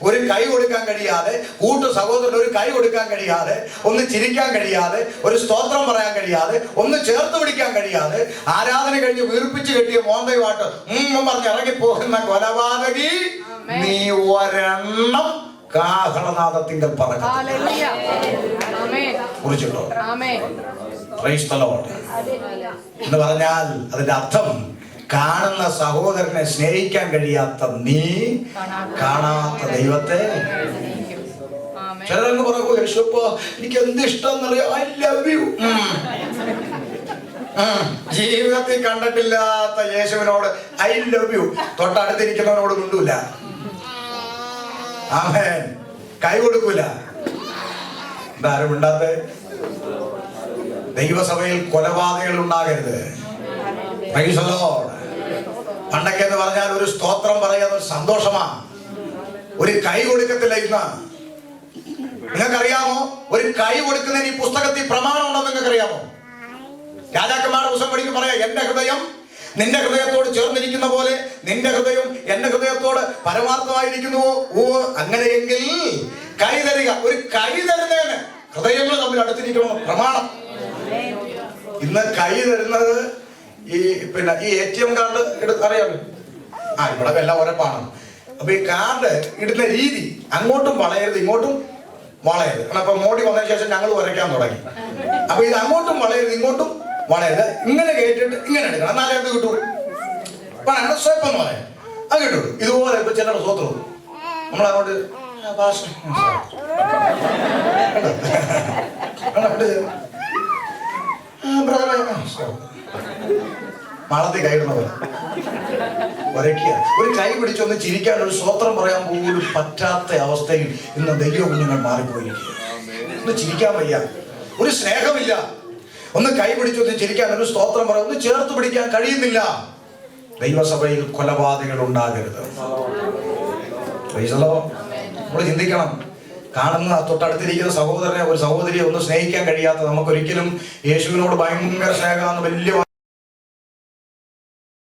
ഒരു കൈ കൊടുക്കാൻ കഴിയാതെ, കൂട്ടു സഹോദരന് ഒരു കൈ കൊടുക്കാൻ കഴിയാതെ, ഒന്ന് ചിരിക്കാൻ കഴിയാതെ, ഒരു സ്തോത്രം പറയാൻ കഴിയാതെ, ഒന്ന് ചേർത്ത് പിടിക്കാൻ കഴിയാതെ, ആരാധന കഴിഞ്ഞ് വീർപ്പിച്ച് കെട്ടിയ മോന്തയുമായിട്ട് പറഞ്ഞ് ഇറങ്ങിപ്പോകുന്ന കൊലപാതകി, നീ ഒരെണ്ണം കാഹളനാദത്തിങ്കൽ പറഞ്ഞു കുറിച്ചിട്ടോ? എന്ന് പറഞ്ഞാൽ അതിന്റെ അർത്ഥം, കാണുന്ന സഹോദരനെ സ്നേഹിക്കാൻ കഴിയാത്ത നീ കാണാത്ത ദൈവത്തെ. ചിലരങ്ങ് പറയൂ, യേശുപ്പോ എനിക്ക് എന്ത് ഇഷ്ടം എന്നറിയാം, ഐ ലവ് യു. ജീവിതത്തിൽ കണ്ടിട്ടില്ലാത്ത യേശുവിനോട് ഐ ലവ് യു തൊട്ടടുത്തിരിക്കുന്നവനോട് മിണ്ടൂല. ആമേൻ. കൈ കൊടുക്കൂല. എന്താരും മിണ്ടാത്ത? ദൈവസഭയിൽ കൊലപാതകങ്ങൾ ഉണ്ടാകരുത്. പണ്ടൊക്കെ എന്ന് പറഞ്ഞാൽ ഒരു സ്തോത്രം പറയാൻ ഒരു സന്തോഷമാണ്. ഒരു കൈ കൊടുക്കത്തില്ല ഇന്ന്. നിങ്ങൾക്കറിയാമോ ഒരു കൈ കൊടുക്കുന്നതിന് ഈ പുസ്തകത്തിൽ പ്രമാണം ഉണ്ടെന്ന് നിങ്ങൾക്കറിയാമോ? രാജാക്കന്മാരുടെ പുസ്തകം പഠിക്കും പറയാം, എന്റെ ഹൃദയം നിന്റെ ഹൃദയത്തോട് ചേർന്നിരിക്കുന്ന പോലെ നിന്റെ ഹൃദയം എന്റെ ഹൃദയത്തോട് പരമാർത്ഥമായിരിക്കുന്നുവോ? ഓ, അങ്ങനെയെങ്കിൽ കൈ തരിക. ഒരു കൈ തരുന്നതിന് ഹൃദയങ്ങൾ തമ്മിൽ അടുത്തിരിക്കണം പ്രമാണം. ഇന്ന് കൈ തരുന്നത് ഈ ഈ ATM കാർഡ് അറിയാമോ? ഇവിടെ എല്ലാം ഉറപ്പാണ്. അപ്പൊ ഈ കാർഡ് ഇടുന്ന രീതി അങ്ങോട്ടും വളയരുത് ഇങ്ങോട്ടും വളയരുത്. അപ്പൊ മോഡി വന്നതിന് ശേഷം ഞങ്ങൾ വരയ്ക്കാൻ തുടങ്ങി. അപ്പൊ ഇത് അങ്ങോട്ടും വളയരുത് ഇങ്ങോട്ടും വളയരുത്. ഇങ്ങനെ കേട്ടിട്ട് ഇങ്ങനെ എടുക്കണം, എന്നാലേ എന്ത് കിട്ടൂ? സ്വയപ്പം എന്ന് പറയാം, അത് കിട്ടുള്ളൂ. ഇതുപോലെ ഇപ്പൊ ചിലരുടെ സ്വത്രം നമ്മളങ്ങോട്ട് മാളത്തിൽ കൈയിടുന്ന പോലെ വരയ്ക്കുക. ഒരു കൈ പിടിച്ചൊന്ന് ചിരിക്കാൻ, ഒരു സ്വത്രം പറയാൻ പോലും പറ്റാത്ത അവസ്ഥയിൽ ഇന്ന് ദൈവ കുഞ്ഞുങ്ങൾ മാറിപ്പോയിരിക്കുക. ഒന്ന് ചിരിക്കാൻ വയ്യ, ഒരു സ്നേഹമില്ല. ഒന്ന് കൈ പിടിച്ചൊന്ന് ചിരിക്കാൻ, ഒരു സ്തോത്രം പറയാൻ, ഒന്ന് ചേർത്ത് പിടിക്കാൻ കഴിയുന്നില്ല. ദൈവസഭയിൽ കൊലപാതകങ്ങൾ ഉണ്ടാകരുത്. നമ്മൾ ചിന്തിക്കണം. കാണുന്ന തൊട്ടടുത്തിരിക്കുന്ന സഹോദരനെ ഒരു സഹോദരിയെ ഒന്ന് സ്നേഹിക്കാൻ കഴിയാത്ത നമുക്കൊരിക്കലും യേശുവിനോട് ഭയങ്കര സ്നേഹമെന്ന് വലിയ